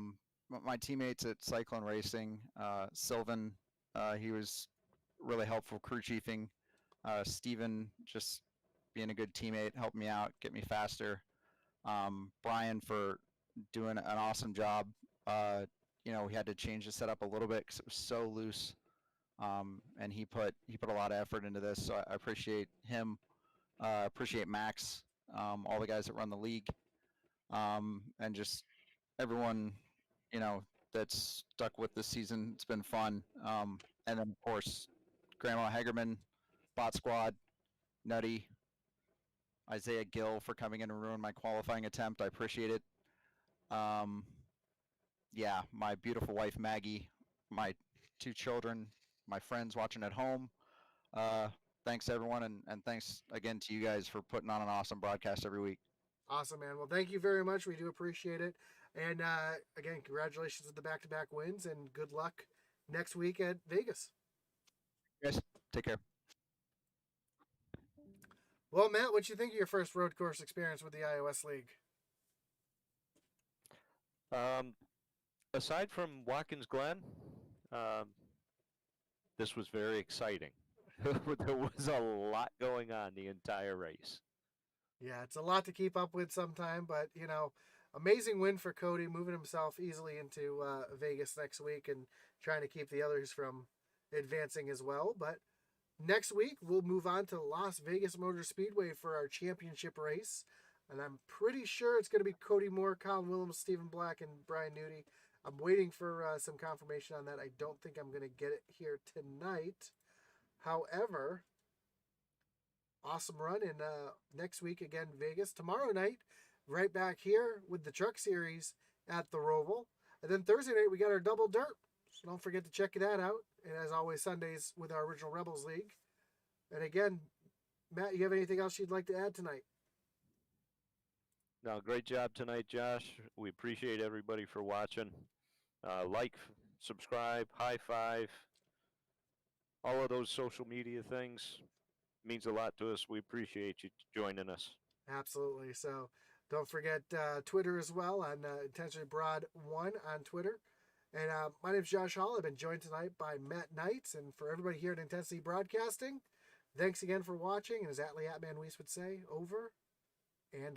Speaker 5: my teammates at Cyclone Racing, Sylvan, he was really helpful crew chiefing. Steven, just being a good teammate, helped me out, get me faster. Brian for doing an awesome job. We had to change the setup a little bit because it was so loose, and he put a lot of effort into this. So I appreciate him. Appreciate Max, all the guys that run the league, and just everyone, that's stuck with this season. It's been fun. And then of course, Grandma Hagerman, Bot Squad, Nutty, Isaiah Gill for coming in and ruin my qualifying attempt. I appreciate it. Yeah, my beautiful wife Maggie, my 2 children, my friends watching at home. thanks everyone, and thanks again to you guys for putting on an awesome broadcast every week.
Speaker 1: Awesome, man. Well, thank you very much. We do appreciate it. And again, congratulations with the back-to-back wins, and good luck next week at Vegas.
Speaker 5: Guys, take care.
Speaker 1: Well, Matt, what you think of your first road course experience with the iOS League?
Speaker 2: Aside from Watkins Glen, this was very exciting. There was a lot going on the entire race.
Speaker 1: Yeah, it's a lot to keep up with sometime, but amazing win for Cody, moving himself easily into Vegas next week and trying to keep the others from advancing as well. But next week, we'll move on to Las Vegas Motor Speedway for our championship race. And I'm pretty sure it's going to be Cody Moore, Colin Willems, Stephen Black, and Brian Nudie. I'm waiting for some confirmation on that. I don't think I'm going to get it here tonight. However, awesome run in next week again, Vegas. Tomorrow night, right back here with the Truck Series at the Roval. And then Thursday night, we got our Double Dirt. So don't forget to check that out. And as always, Sundays with our Original Rebels League. And again, Matt, you have anything else you'd like to add tonight?
Speaker 2: No, great job tonight, Josh. We appreciate everybody for watching. Like, subscribe, high five, all of those social media things means a lot to us. We appreciate you joining us.
Speaker 1: Absolutely. So don't forget Twitter as well on Intentionally Broad 1 on Twitter. And my name's Josh Hall. I've been joined tonight by Matt Knights. And for everybody here at Intensity Broadcasting, thanks again for watching. And as Atlee Atman Weiss would say, over and